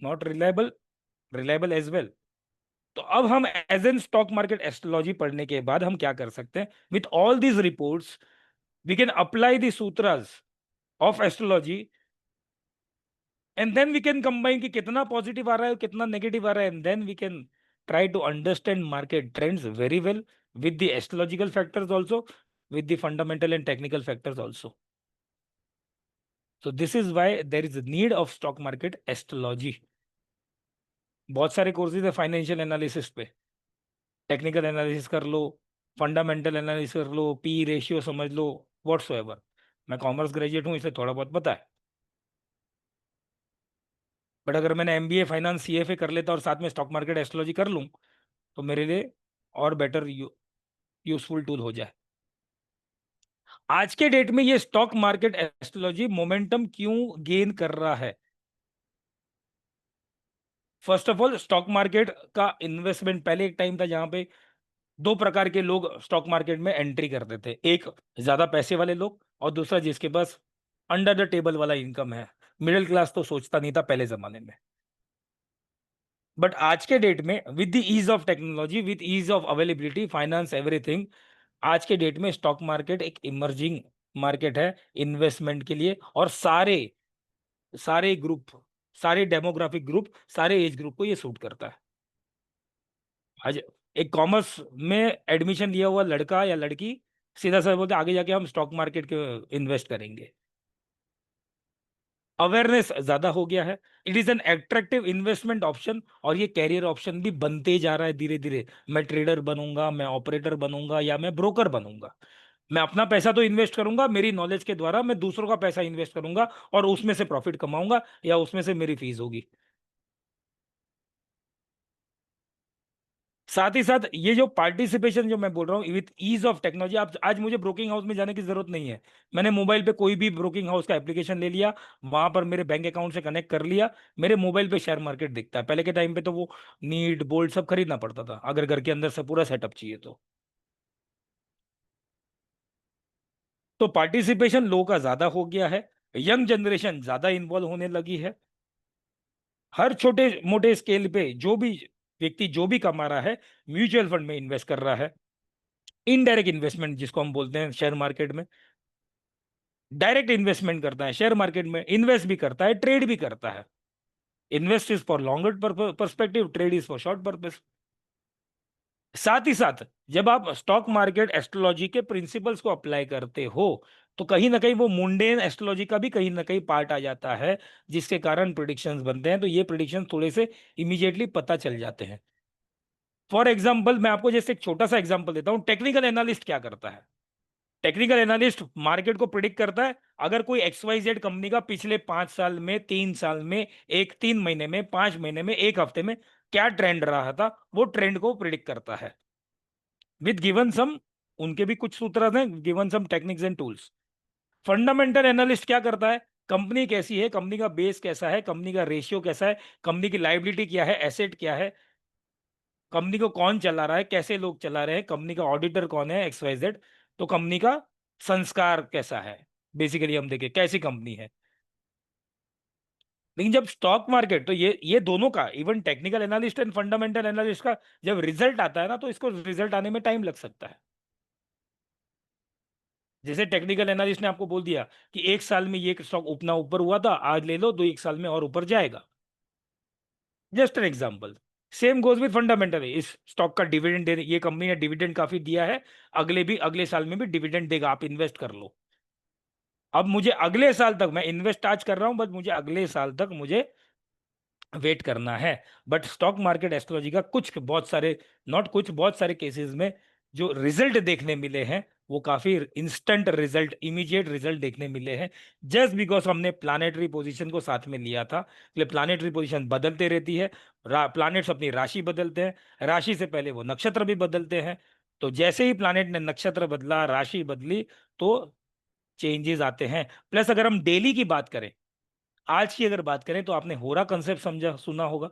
not reliable, reliable as well. तो अब हम as an stock market astrology पढ़ने के बाद हम क्या कर सकते हैं? With all these reports we can apply the sutras of astrology, and then we can combine कि कितना पॉजिटिव आ रहा है कितना नेगेटिव आ रहा है, and then we can try to understand market trends very well with the astrological factors also, with the fundamental and technical factors also. So this is why there is a need of stock market astrology. बहुत सारे courses है financial analysis पे, technical analysis कर लो, fundamental analysis कर लो, P ratio समझ लो, whatsoever. मैं commerce graduate हूँ, इसे थोड़ा बहुत पता है, बट अगर मैंने एमबीए फाइनेंस सीएफए कर लेता और साथ में स्टॉक मार्केट एस्ट्रोलॉजी कर लूँ, तो मेरे लिए और बेटर यूजफुल टूल हो जाए। आज के डेट में ये स्टॉक मार्केट एस्ट्रोलॉजी मोमेंटम क्यों गेन कर रहा है? First of all, stock market का इन्वेस्टमेंट, पहले एक टाइम था जहां पे दो प्रकार के लोग स्टॉक मार्केट में एंट्री करते थे, एक ज्यादा पैसे वाले लोग, और दूसरा जिसके पास अंडर द टेबल वाला इनकम है। मिडिल क्लास तो सोचता नहीं था पहले जमाने में। बट आज के डेट में with the ease of technology, with ease of availability, finance, everything, आज के डेट में स्टॉक मार्केट एक इमर्जिंग मार्केट है इन्वेस्टमेंट के लिए, और सारे सारे ग्रुप, सारे डेमोग्राफिक ग्रुप, सारे एज ग्रुप को ये सूट करता है। आज एक कॉमर्स में एडमिशन लिया हुआ लड़का या लड़की सीधा सा बोलते आगे जाके हम स्टॉक मार्केट के इन्वेस्ट करेंगे। अवेयरनेस ज्यादा हो गया है, it is an attractive investment option, और ये कैरियर ऑप्शन भी बनते जा रहा है धीरे धीरे। मैं ट्रेडर बनूंगा, मैं ऑपरेटर बनूंगा, या मैं ब्रोकर बनूंगा, मैं अपना पैसा तो इन्वेस्ट करूंगा, मेरी नॉलेज के द्वारा मैं दूसरों का पैसा इन्वेस्ट करूंगा, और उसमें से प्रॉफिट कमाऊंगा, या उसमें से मेरी फीस होगी। साथ ही साथ ये जो पार्टिसिपेशन जो मैं बोल रहा हूँ विथ ईज ऑफ टेक्नोलॉजी, आप आज मुझे ब्रोकिंग हाउस में जाने की जरूरत नहीं है। मैंने मोबाइल पे कोई भी ब्रोकिंग हाउस का एप्लीकेशन ले लिया, वहां पर मेरे बैंक अकाउंट से कनेक्ट कर लिया, मेरे मोबाइल पे शेयर मार्केट दिखता है। पहले के टाइम पे तो वो नीट बोल्ट सब खरीदना पड़ता था, अगर घर के अंदर से पूरा सेटअप चाहिए तो पार्टिसिपेशन लोगों का ज्यादा हो गया है, यंग जनरेशन ज्यादा इन्वॉल्व होने लगी है। हर छोटे मोटे स्केल पे जो भी व्यक्ति जो भी कमा रहा है, म्यूचुअल फंड में इन्वेस्ट कर रहा है। इनडायरेक्ट इन्वेस्टमेंट जिसको हम बोलते हैं शेयर मार्केट में, डायरेक्ट इन्वेस्टमेंट करता है शेयर मार्केट में, इन्वेस्ट भी करता है, ट्रेड भी करता है। Invest is for longer perspective, trade is for short purpose. साथ ही साथ जब आप स्टॉक मार्केट एस्ट्रोलॉजी के प्रिंसिपल्स को अप्लाई करते हो तो कहीं ना कहीं वो मुंडेन एस्ट्रोलॉजी का भी कहीं ना कहीं पार्ट आ जाता है, जिसके कारण प्रिडिक्शंस बनते हैं। तो ये प्रिडिक्शन थोड़े से इमीडिएटली पता चल जाते हैं। फॉर एग्जाम्पल मैं आपको जैसे एक छोटा सा एग्जाम्पल देता हूं, टेक्निकल एनालिस्ट क्या करता है। टेक्निकल एनालिस्ट मार्केट को प्रिडिक्ट करता है। अगर कोई XYZ कंपनी का पिछले 5 साल में, 3 साल में, 3 महीने में, 5 महीने में, एक हफ्ते में क्या ट्रेंड रहा था, वो ट्रेंड को प्रिडिक्ट करता है विद गिवन सम, उनके भी कुछ सूत्र हैं, given some techniques and tools. Fundamental analyst क्या करता है, कंपनी कैसी है, कंपनी का बेस कैसा है, कंपनी का रेशियो कैसा है, कंपनी की लाइबिलिटी क्या है, एसेट क्या है, कंपनी को कौन चला रहा है, कैसे लोग चला रहे हैं, कंपनी का ऑडिटर कौन है, XYZ। तो कंपनी का संस्कार कैसा है, बेसिकली हम देखें कैसी कंपनी है। लेकिन जब स्टॉक मार्केट, तो ये दोनों का, even technical analyst and fundamental analyst का जब रिजल्ट आता है ना, तो इसको रिजल्ट आने में टाइम लग सकता है। जैसे टेक्निकल एनालिस्ट ने आपको बोल दिया कि 1 साल में ये स्टॉक उतना ऊपर हुआ था, आज ले लो, तो 1 साल में और ऊपर जाएगा। Just an example. Same goes with fundamental, इस स्टॉक का डिविडेंड दे, ये कंपनी ने डिविडेंड काफी दिया है, अगले साल में भी डिविडेंड देगा, आप इन्वेस्ट कर लो। अब मुझे अगले साल तक, मैं इन्वेस्ट आज कर रहा हूं, बस मुझे अगले साल तक मुझे वेट करना है। बट स्टॉक मार्केट एस्ट्रोलॉजी का कुछ बहुत सारे, नॉट कुछ, बहुत सारे केसेस में जो रिजल्ट देखने मिले हैं वो काफी इंस्टेंट रिजल्ट, इमीडिएट रिजल्ट देखने मिले हैं, जस्ट बिकॉज हमने प्लानेटरी पोजीशन को साथ में लिया था। इसलिए प्लानेटरी पोजीशन बदलते रहती है, प्लानेट्स अपनी राशि बदलते हैं, राशि से पहले वो नक्षत्र भी बदलते हैं। तो जैसे ही प्लानेट ने नक्षत्र बदला, राशि बदली, तो चेंजेस आते हैं। प्लस अगर हम डेली की बात करें, आज की अगर बात करें, तो आपने होरा कंसेप्ट समझा, सुना होगा।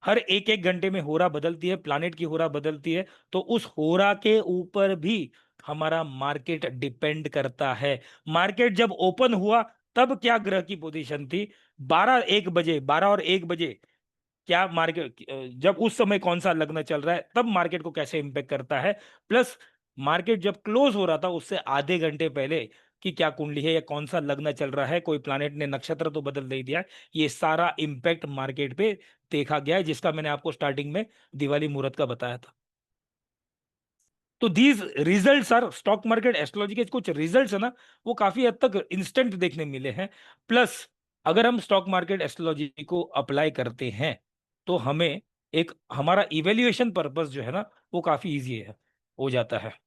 हर एक एक घंटे में होरा बदलती है, प्लानेट की होरा बदलती है। तो उस होरा के ऊपर भी हमारा मार्केट डिपेंड करता है। मार्केट जब ओपन हुआ तब क्या ग्रह की पोजीशन थी, 12 और 1 बजे क्या मार्केट, जब उस समय कौन सा लग्न चल रहा है, तब मार्केट को कैसे इंपैक्ट करता है। प्लस मार्केट जब क्लोज हो रहा था उससे आधे घंटे पहले कि क्या कुंडली है या कौन सा लग्न चल रहा है, कोई प्लानेट ने नक्षत्र तो बदल नहीं दिया है, ये सारा इंपैक्ट मार्केट पे देखा गया है, जिसका मैंने आपको स्टार्टिंग में दिवाली मुहूर्त का बताया था। तो these results are, stock market astrology के कुछ रिजल्ट्स है ना, वो काफी हद तक इंस्टेंट देखने मिले हैं। प्लस अगर हम स्टॉक मार्केट एस्ट्रोलॉजी को अप्लाई करते हैं तो हमें एक, हमारा इवेल्युएशन पर्पस जो है ना, वो काफी इजी है, हो जाता है।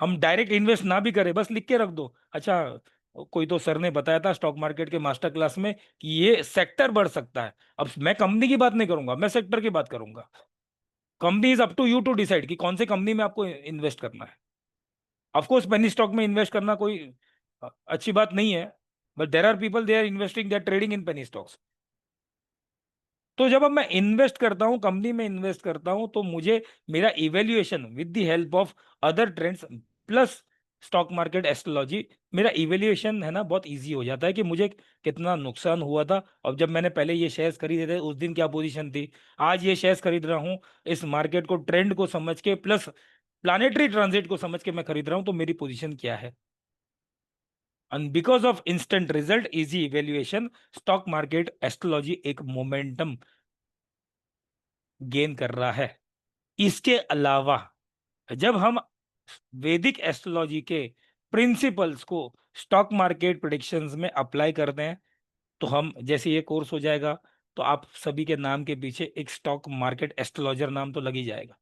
हम डायरेक्ट इन्वेस्ट ना भी करें, बस लिख के रख दो, अच्छा कोई तो सर ने बताया था स्टॉक मार्केट के मास्टर क्लास में कि ये सेक्टर बढ़ सकता है। अब मैं कंपनी की बात नहीं करूंगा, मैं सेक्टर की बात करूंगा। Company is up to you to decide कि कौन से कंपनी में आपको इन्वेस्ट करना है। ऑफ कोर्स पेनी स्टॉक में इन्वेस्ट करना कोई अच्छी बात नहीं है, but there are people, they are investing, they are trading in penny stocks. तो जब अब मैं इन्वेस्ट करता हूं, कंपनी में इन्वेस्ट करता हूं, तो मुझे मेरा evaluation with the help of other trends plus stock market astrology, मेरा इवेल्युएशन है ना बहुत इजी हो जाता है कि मुझे कितना नुकसान हुआ था, और जब मैंने पहले ये शेयर्स खरीदे थे उस दिन क्या पोजीशन थी, आज ये शेयर्स खरीद रहा हूं, इस मार्केट को, ट्रेंड को समझ के, प्लस प्लानेटरी ट्रांजिट को समझ के मैं खरीद रहा हूं, तो मेरी पोजीशन क्या है। And because of instant result, easy evaluation, stock market astrology एक मोमेंटम गेन कर रहा है। इसके अलावा जब हम वैदिक एस्ट्रोलॉजी के प्रिंसिपल्स को स्टॉक मार्केट प्रेडिक्शंस में अप्लाई करते हैं, तो हम, जैसे ये कोर्स हो जाएगा, तो आप सभी के नाम के पीछे एक स्टॉक मार्केट एस्ट्रोलॉजर नाम तो लग ही जाएगा।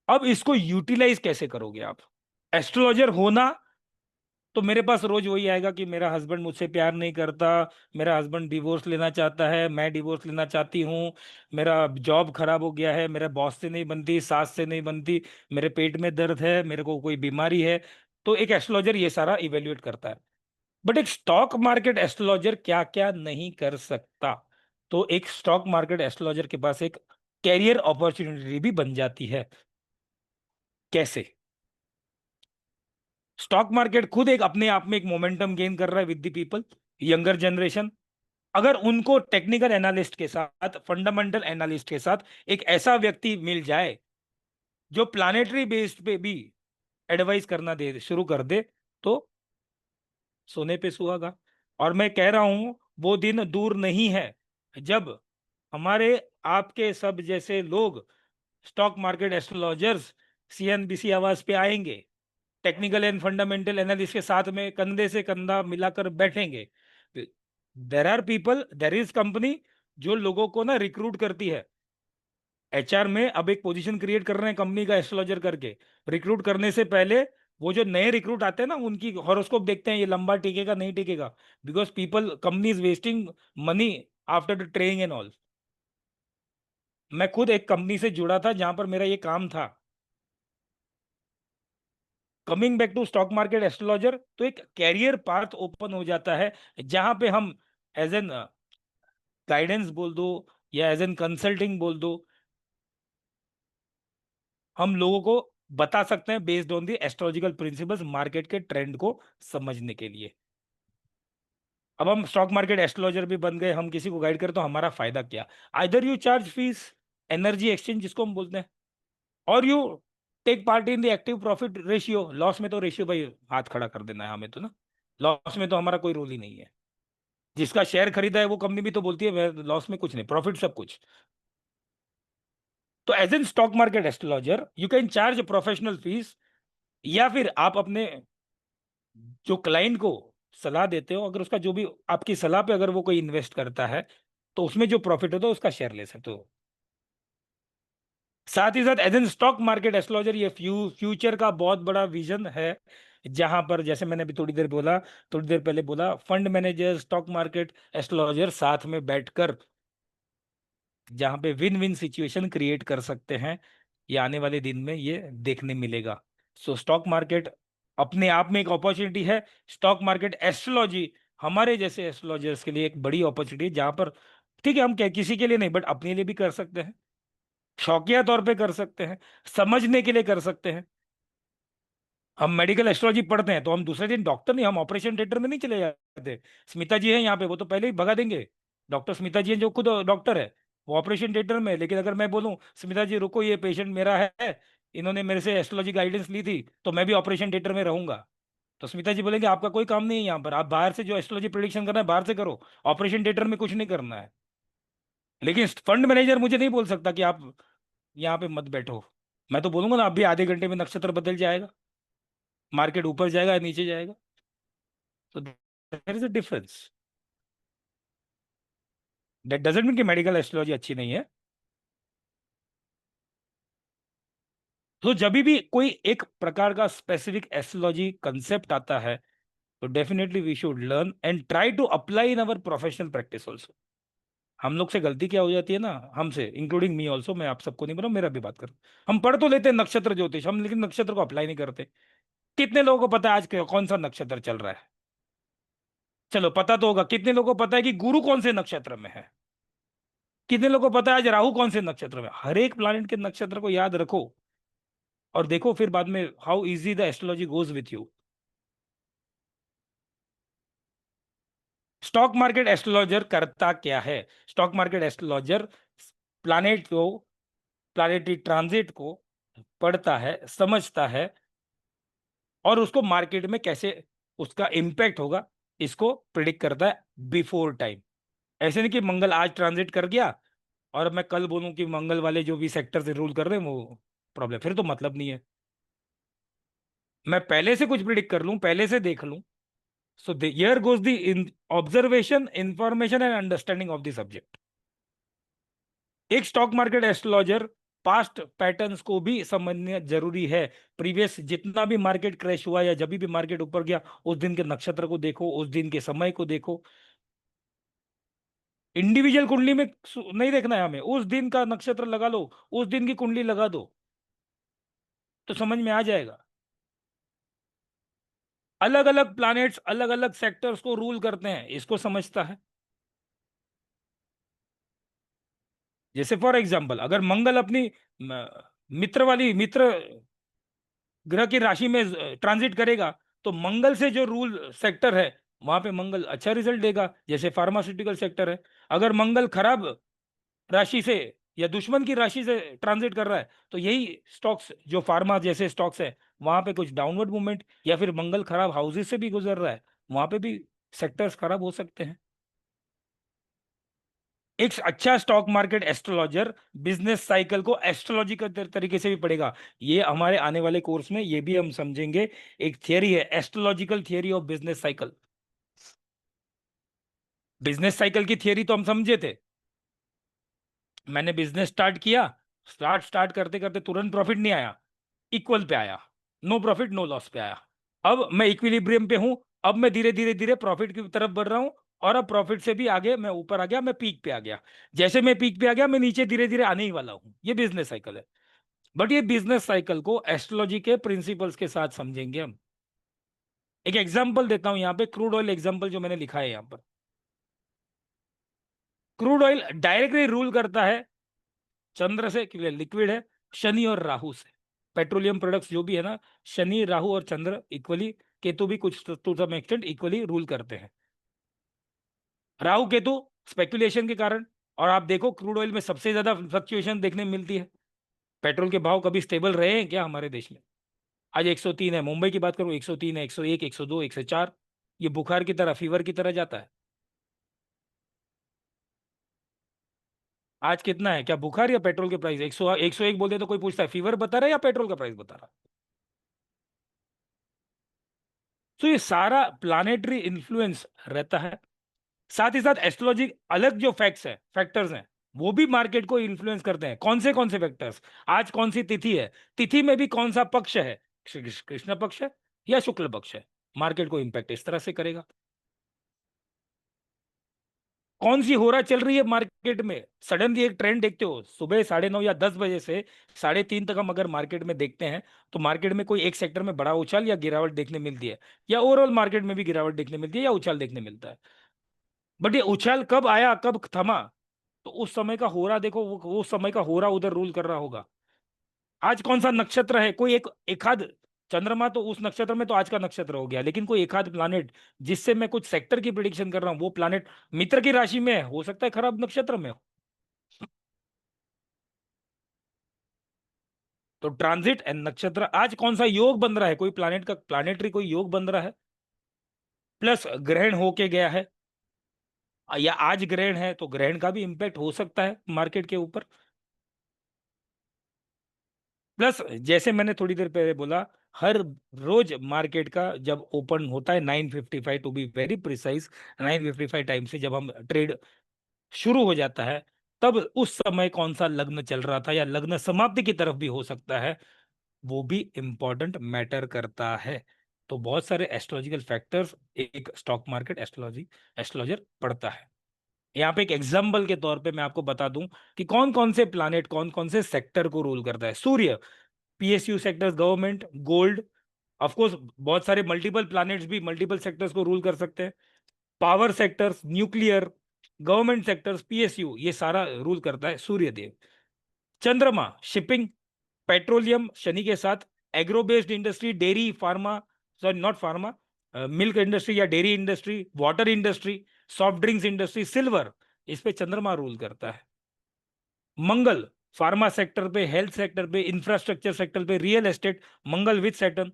अब इसको यूटिलाइज कैसे करोगे आप। एस्ट्रोलॉजर होना, तो मेरे पास रोज वही आएगा कि मेरा हस्बैंड मुझसे प्यार नहीं करता, मेरा हस्बैंड डिवोर्स लेना चाहता है, मैं डिवोर्स लेना चाहती हूँ, मेरा जॉब खराब हो गया है, मेरा बॉस से नहीं बनती, सास से नहीं बनती, मेरे पेट में दर्द है, मेरे को कोई बीमारी है। तो एक एस्ट्रोलॉजर ये सारा इवेल्युएट करता है। बट एक स्टॉक मार्केट एस्ट्रोलॉजर क्या क्या नहीं कर सकता। तो एक स्टॉक मार्केट एस्ट्रोलॉजर के पास एक कैरियर अपॉर्चुनिटी भी बन जाती है। कैसे। स्टॉक मार्केट खुद एक अपने आप में एक मोमेंटम गेन कर रहा है with the people, younger generation. अगर उनको टेक्निकल एनालिस्ट के साथ, फंडामेंटल एनालिस्ट के साथ एक ऐसा व्यक्ति मिल जाए जो प्लानेटरी बेस्ड पे भी एडवाइस करना दे, शुरू कर दे, तो सोने पे सुहागा। और मैं कह रहा हूं वो दिन दूर नहीं है जब हमारे आपके सब जैसे लोग, स्टॉक मार्केट एस्ट्रोलॉजर्स, सीएनबीसी आवाज पे आएंगे, टेक्निकल एंड फंडामेंटल एनालिस्ट के साथ में कंधे से कंधा मिलाकर बैठेंगे। There are people, there is company जो लोगों को ना रिक्रूट करती है। एचआर में अब एक पोजीशन क्रिएट कर रहे हैं कंपनी का एस्ट्रोलॉजर करके। रिक्रूट करने से पहले वो जो नए रिक्रूट आते हैं ना, उनकी हॉरोस्कोप देखते हैं, ये लंबा टिकेगा नहीं टिकेगा, because people, company is wasting money after the training and all. मैं खुद एक कंपनी से जुड़ा था जहां पर मेरा ये काम था। Coming back to stock market astrologer, तो एक कैरियर पाथ ओपन हो जाता है जहां पे हम एज एन गाइडेंस बोल दो या एज एन कंसल्टिंग बोल दो, हम लोगों को बता सकते हैं based on the astrological principles, market के ट्रेंड को समझने के लिए। अब हम स्टॉक मार्केट एस्ट्रोलॉजर भी बन गए, हम किसी को गाइड करें तो हमारा फायदा क्या? Either you charge fees, energy exchange जिसको हम बोलते हैं, और you take part in the active profit ratio. Loss में तो रेशियो भाई हाथ खड़ा कर देना है हमें तो ना, लॉस में तो हमारा कोई रोल ही नहीं है। जिसका शेयर खरीदा है वो कंपनी भी तो बोलती है लॉस में कुछ नहीं, प्रॉफिट सब कुछ। तो as an stock market astrologer you can charge professional fees, या फिर आप अपने जो क्लाइंट को सलाह देते हो, अगर उसका जो भी आपकी सलाह पे अगर वो कोई इन्वेस्ट करता है तो उसमें जो प्रॉफिट होता है उसका शेयर ले सकते हो। साथ ही साथ as an stock market astrologer ये फ्यूचर का बहुत बड़ा विजन है, जहां पर जैसे मैंने अभी थोड़ी देर पहले बोला, fund manager, stock market astrologer साथ में बैठकर जहां पे विन विन सिचुएशन क्रिएट कर सकते हैं, ये आने वाले दिन में ये देखने मिलेगा। सो स्टॉक मार्केट अपने आप में एक अपॉर्चुनिटी है। स्टॉक मार्केट एस्ट्रोलॉजी हमारे जैसे एस्ट्रोलॉजर्स के लिए एक बड़ी अपॉर्चुनिटी है, जहां पर ठीक है हम किसी के लिए नहीं बट अपने लिए भी कर सकते हैं, शौकिया तौर पे कर सकते हैं, समझने के लिए कर सकते हैं। हम मेडिकल एस्ट्रोलॉजी पढ़ते हैं तो हम दूसरे दिन डॉक्टर नहीं, हम ऑपरेशन थिएटर में नहीं चले जाते। स्मिता जी हैं यहाँ पे, वो तो पहले ही भगा देंगे। डॉक्टर स्मिता जी हैं जो खुद डॉक्टर है, वो ऑपरेशन थिएटर में है। लेकिन अगर मैं बोलूं स्मिता जी रुको ये पेशेंट मेरा है, इन्होंने मेरे से एस्ट्रोलॉजी गाइडेंस ली थी तो मैं भी ऑपरेशन थिएटर में रहूंगा, तो स्मिता जी बोलेंगे आपका कोई काम नहीं है यहाँ पर, आप बाहर से जो एस्ट्रोलॉजी प्रिडिक्शन करना है बाहर से करो, ऑपरेशन थिएटर में कुछ नहीं करना है। लेकिन फंड मैनेजर मुझे नहीं बोल सकता कि आप यहाँ पे मत बैठो। मैं तो बोलूंगा ना अभी आधे घंटे में नक्षत्र बदल जाएगा, मार्केट ऊपर जाएगा या नीचे जाएगा। तो there is a difference. That doesn't mean कि मेडिकल एस्ट्रोलॉजी अच्छी नहीं है। तो जब भी कोई एक प्रकार का स्पेसिफिक एस्ट्रोलॉजी कंसेप्ट आता है तो definitely we should learn and try to apply in our professional practice also. हम लोग से गलती क्या हो जाती है ना, हमसे इंक्लूडिंग मी ऑल्सो, मैं आप सबको नहीं बोला, मेरा भी बात कर, हम पढ़ तो लेते हैं नक्षत्र ज्योतिष हम, लेकिन नक्षत्र को अप्लाई नहीं करते। कितने लोगों को पता है आज कौन सा नक्षत्र चल रहा है? चलो पता तो होगा। कितने लोगों को पता है कि गुरु कौन से नक्षत्र में है? कितने लोगों को पता है आज राहु कौन से नक्षत्र में? हर एक प्लैनेट के नक्षत्र को याद रखो और देखो फिर बाद में how easy the astrology goes with you. Stock market astrologer करता क्या है? स्टॉक मार्केट एस्ट्रोलॉजर प्लैनेट को, प्लैनेटरी ट्रांजिट को पढ़ता है, समझता है और उसको मार्केट में कैसे उसका इंपैक्ट होगा इसको प्रिडिक्ट करता है बिफोर टाइम। ऐसे नहीं कि मंगल आज ट्रांजिट कर गया और मैं कल बोलूं कि मंगल वाले जो भी सेक्टर से रूल कर रहे हैं वो प्रॉब्लम, फिर तो मतलब नहीं है। मैं पहले से कुछ प्रिडिक्ट कर लूं, पहले से देख लूं। So here goes the observation, information and understanding of the subject. एक stock market astrologer past patterns को भी समझना जरूरी है। प्रीवियस जितना भी मार्केट क्रैश हुआ या जब भी मार्केट ऊपर गया, उस दिन के नक्षत्र को देखो, उस दिन के समय को देखो। इंडिविजुअल कुंडली में नहीं देखना है हमें, उस दिन का नक्षत्र लगा लो, उस दिन की कुंडली लगा दो तो समझ में आ जाएगा। अलग अलग प्लैनेट्स अलग अलग सेक्टर्स को रूल करते हैं, इसको समझता है। जैसे फॉर एग्जांपल अगर मंगल अपनी मित्र ग्रह की राशि में ट्रांजिट करेगा तो मंगल से जो रूल सेक्टर है वहां पे मंगल अच्छा रिजल्ट देगा, जैसे फार्मास्यूटिकल सेक्टर है। अगर मंगल खराब राशि से या दुश्मन की राशि से ट्रांजिट कर रहा है तो यही स्टॉक्स जो फार्मा जैसे स्टॉक्स है वहां पे कुछ डाउनवर्ड मूवमेंट, या फिर मंगल खराब हाउसेस से भी गुजर रहा है वहां पे भी सेक्टर्स खराब हो सकते हैं। एक अच्छा stock market astrologer business cycle को एस्ट्रोलॉजी के तरीके से भी पढ़ेगा। ये हमारे आने वाले कोर्स में ये भी हम समझेंगे। एक थियरी है, astrological theory of business cycle. Business cycle की थियरी तो हम समझे थे। मैंने बिजनेस स्टार्ट किया, स्टार्ट करते करते तुरंत प्रॉफिट नहीं आया, इक्वल पे आया, नो प्रॉफिट नो लॉस पे आया। अब मैं इक्विलिब्रियम पे हूं, अब मैं धीरे धीरे धीरे प्रॉफिट की तरफ बढ़ रहा हूं, और अब प्रॉफिट से भी आगे मैं ऊपर आ गया, मैं पीक पे आ गया। जैसे मैं पीक पे आ गया, मैं नीचे धीरे धीरे आने ही वाला हूं। ये बिजनेस साइकिल है। बट ये बिजनेस साइकिल को एस्ट्रोलॉजी के प्रिंसिपल्स के साथ समझेंगे हम। एक एग्जांपल देता हूं यहाँ पे, क्रूड ऑयल एग्जांपल जो मैंने लिखा है यहाँ पर। क्रूड ऑयल डायरेक्टली रूल करता है चंद्र से, क्योंकि लिक्विड है, शनि और राहु से। पेट्रोलियम प्रोडक्ट्स जो भी है ना, शनि राहु और चंद्र इक्वली, केतु भी कुछ to some extent equally rule करते हैं। राहु केतु स्पेकुलेशन के कारण। और आप देखो क्रूड ऑयल में सबसे ज्यादा फ्लक्चुएशन देखने में मिलती है। पेट्रोल के भाव कभी स्टेबल रहे हैं क्या हमारे देश में? आज 103 है, मुंबई की बात करूं 103 है, 101, 102, 104। ये बुखार की तरह, फीवर की तरह जाता है। आज कितना है? क्या बुखार या पेट्रोल के प्राइस? 100, 101 बोलते तो कोई पूछता है फीवर बता रहा है या पेट्रोल का प्राइस बता रहा है? तो ये सारा प्लानेटरी इन्फ्लुएंस रहता है। साथ ही साथ एस्ट्रोलॉजी अलग जो फैक्टर्स हैं, वो भी मार्केट को इन्फ्लुएंस करते हैं। कौन से फैक्टर्स? आज कौन सी तिथि है, तिथि में भी कौन सा पक्ष है, कृष्ण पक्ष है या शुक्ल पक्ष है, मार्केट को इंपैक्ट इस तरह से करेगा। कौन सी होरा चल रही है मार्केट में, सडनली एक ट्रेंड देखते हो, सुबह 9:30 या 10 बजे से 3:30 तक हम अगर मार्केट में देखते हैं, तो मार्केट में कोई एक सेक्टर में बड़ा उछाल या गिरावट देखने मिलती है, या ओवरऑल मार्केट में भी गिरावट देखने मिलती है या उछाल देखने मिलता है। बट ये उछाल कब आया, कब थमा, तो उस समय का होरा देखो, वो उस समय का होरा उधर रूल कर रहा होगा। आज कौन सा नक्षत्र है, कोई एक आध चंद्रमा तो उस नक्षत्र में तो आज का नक्षत्र हो गया, लेकिन कोई एक आध प्लानेट जिससे मैं कुछ सेक्टर की प्रिडिक्शन कर रहा हूं, वो प्लानेट मित्र की राशि में है, हो सकता है खराब नक्षत्र में हो। तो ट्रांजिट एंड नक्षत्र, आज कौन सा योग बन रहा है, कोई प्लानेट का प्लानेटरी कोई योग बन रहा है, प्लस ग्रहण होके गया है, या आज ग्रहण है तो ग्रहण का भी इंपैक्ट हो सकता है मार्केट के ऊपर। प्लस जैसे मैंने थोड़ी देर पहले बोला, हर रोज मार्केट का जब ओपन होता है 9:55, to be very precise 9:55 time से जब हम ट्रेड शुरू हो जाता है, तब उस समय कौन सा लग्न चल रहा था या लग्न समाप्ति की तरफ भी हो सकता है, वो भी इंपॉर्टेंट मैटर करता है। तो बहुत सारे एस्ट्रोलॉजिकल फैक्टर्स एक स्टॉक मार्केट एस्ट्रोलॉजर पढ़ता है। यहाँ पे एक एग्जाम्पल के तौर पे मैं आपको बता दूं कि कौन कौन से प्लानेट कौन कौन से सेक्टर को रूल करता है। सूर्य, PSU sectors, government, gold, of course बहुत सारे मल्टीपल प्लैनेट्स भी मल्टीपल सेक्टर्स को रूल कर सकते हैं। Power sectors, nuclear, government sectors, PSU, ये सारा रूल करता है सूर्य देव। चंद्रमा, शिपिंग, पेट्रोलियम शनि के साथ, agro based industry, dairy, pharma, sorry not pharma, milk industry या dairy industry, water industry, soft drinks industry, silver, इस पे चंद्रमा रूल करता है। मंगल, फार्मा सेक्टर पे, हेल्थ सेक्टर पे, इंफ्रास्ट्रक्चर सेक्टर पे, रियल एस्टेट, मंगल विद सैटर्न।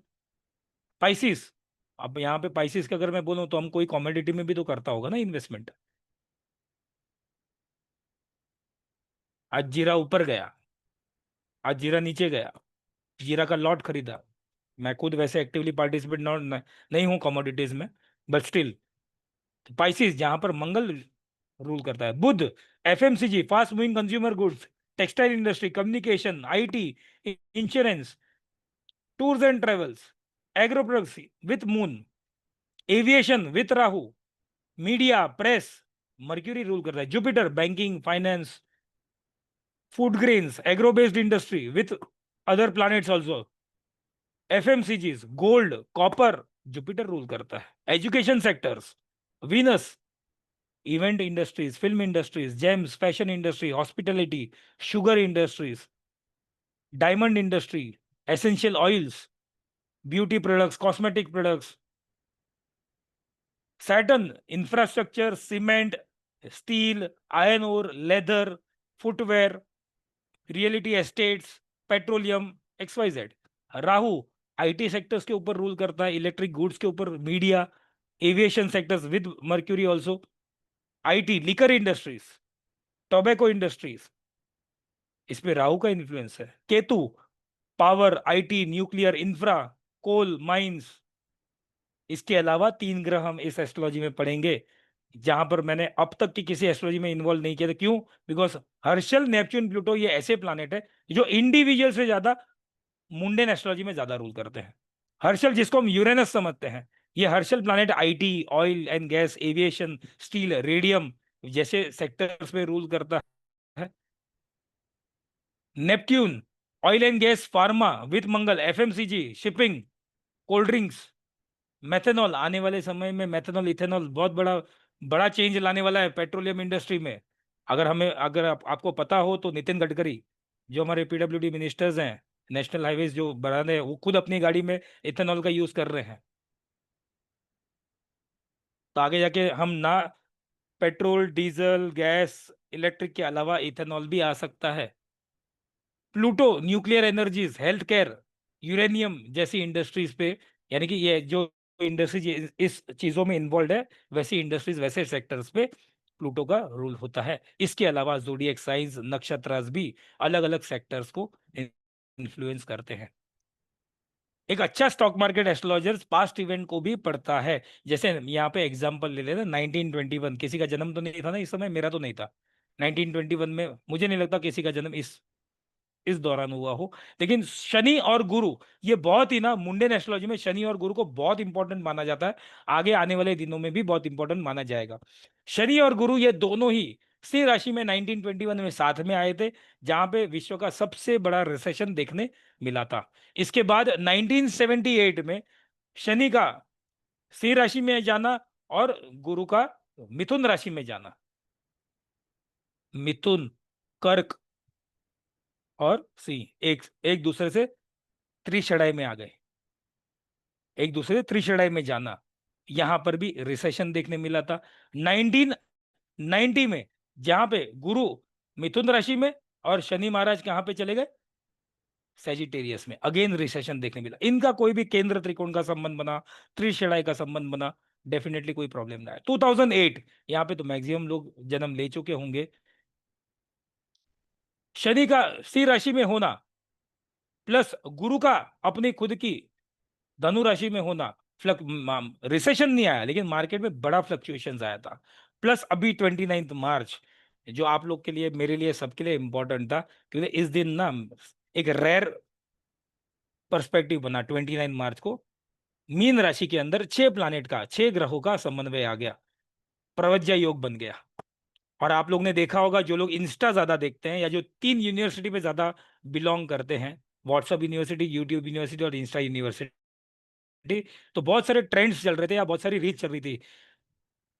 पाइसिस, अब यहाँ पे पाइसिस का अगर मैं बोलूं तो हम कोई कॉमोडिटी में भी तो करता होगा ना इन्वेस्टमेंट। आज जीरा ऊपर गया, आज जीरा नीचे गया, जीरा का लॉट खरीदा। मैं खुद वैसे एक्टिवली पार्टिसिपेट नहीं हूं कमोडिटीज में, बट स्टिल पाइसिस जहां पर मंगल रूल करता है। बुध, FMCG, fast moving consumer goods, textile industry, communication, IT, insurance, tours and travels, agro products with moon, aviation with Rahu, media, press, Mercury rule करता है। Jupiter, banking, finance, food grains, agro based industry with other planets also, FMCGs, gold, copper, Jupiter rule करता है। Education sectors, Venus, event industries, film industries, gems, fashion industry, hospitality, sugar industries, diamond industry, essential oils, beauty products, cosmetic products. Saturn, infrastructure, cement, steel, iron ore, leather, footwear, reality estates, petroleum, XYZ। Rahu, IT sectors के ऊपर rule करता है, electric goods के ऊपर, media, aviation sectors with Mercury also, IT, liquor industries, tobacco industries, इस पे राहु का influence है। Ketu, power, IT, nuclear, infra, coal mines. इसके अलावा 3 ग्रह हम इस एस्ट्रोलॉजी में पढ़ेंगे, जहां पर मैंने अब तक की किसी एस्ट्रोलॉजी में इन्वॉल्व नहीं किया था। क्यों? बिकॉज हर्षल, नेपच्यून, प्लूटो ये ऐसे प्लानेट है जो इंडिविजुअल से ज्यादा मुंडेन एस्ट्रोलॉजी में ज्यादा रूल करते हैं। हर्षल, जिसको हम यूरेनस समझते हैं, ये Harshal planet IT, oil and gas, aviation, steel, radium जैसे सेक्टर्स पे रूल करता है। Neptune, oil and gas, pharma, with Mangal, FMCG, shipping, cold drinks, methanol. आने वाले समय में मेथेनॉल, इथेनॉल बहुत बड़ा बड़ा चेंज लाने वाला है पेट्रोलियम इंडस्ट्री में। अगर आपको पता हो तो नितिन गडकरी, जो हमारे पीडब्ल्यूडी मिनिस्टर्स हैं, नेशनल हाईवेज जो बना रहे हैं, वो खुद अपनी गाड़ी में इथेनॉल का यूज कर रहे हैं। तो आगे जाके हम ना पेट्रोल, डीजल, गैस, इलेक्ट्रिक के अलावा इथेनॉल भी आ सकता है। Pluto, nuclear energies, health care, uranium जैसी इंडस्ट्रीज पे, यानी कि ये जो इंडस्ट्रीज इस चीजों में इन्वॉल्व है, वैसी इंडस्ट्रीज, वैसे सेक्टर्स पे प्लूटो का रूल होता है। इसके अलावा जोडिएक साइंस, नक्षत्रास भी अलग अलग सेक्टर्स को इन्फ्लुएंस करते हैं। एक अच्छा stock market astrologer past event को भी पढ़ता है। जैसे यहाँ पे एग्जांपल ले लेना, 1921, किसी का जन्म तो नहीं था ना इस समय, मेरा तो नहीं था। 1921 में मुझे नहीं लगता किसी का जन्म इस दौरान हुआ हो। लेकिन शनि और गुरु, ये बहुत ही ना, मुंडेन एस्ट्रोलॉजी में शनि और गुरु को बहुत इंपॉर्टेंट माना जाता है। आगे आने वाले दिनों में भी बहुत इंपॉर्टेंट माना जाएगा। शनि और गुरु ये दोनों ही सिंह राशि में 1921 में साथ में आए थे, जहां पे विश्व का सबसे बड़ा रिसेशन देखने मिला था। इसके बाद 1978 में शनि का सिंह राशि में जाना और गुरु का मिथुन राशि में जाना, मिथुन, कर्क और सिंह एक एक दूसरे से त्रिशराय में आ गए। एक दूसरे से त्रिशराय में जाना, यहां पर भी रिसेशन देखने मिला था 1990 में, जहां पे गुरु मिथुन राशि में और शनि महाराज कहां पे चले गए, सेजिटेरियस में। अगेन रिसेशन देखने मिला। इनका कोई भी केंद्र त्रिकोण का संबंध बना, त्रिशराय का संबंध बना, डेफिनेटली कोई प्रॉब्लम ना है। 2008, यहाँ पे तो मैक्सिमम लोग जन्म ले चुके होंगे। शनि का सिंह राशि में होना प्लस गुरु का अपनी खुद की धनु राशि में होना, फ्लक रिसेशन नहीं आया, लेकिन मार्केट में बड़ा फ्लक्चुएशंस आया था। प्लस अभी 29 मार्च, जो आप लोग के लिए, मेरे लिए, सबके लिए इंपॉर्टेंट था, क्योंकि इस दिन ना एक रेयर पर्सपेक्टिव बना। 29 मार्च को मीन राशि के अंदर 6 प्लानेट का, 6 ग्रहों का समन्वय आ गया, प्रवज्या योग बन गया। और आप लोग ने देखा होगा, जो लोग इंस्टा ज्यादा देखते हैं या जो 3 यूनिवर्सिटी पे ज्यादा बिलोंग करते हैं, व्हाट्सएप यूनिवर्सिटी, यूट्यूब यूनिवर्सिटी और इंस्टा यूनिवर्सिटी, तो बहुत सारे ट्रेंड्स चल रहे थे या बहुत सारी रीच चल रही थी।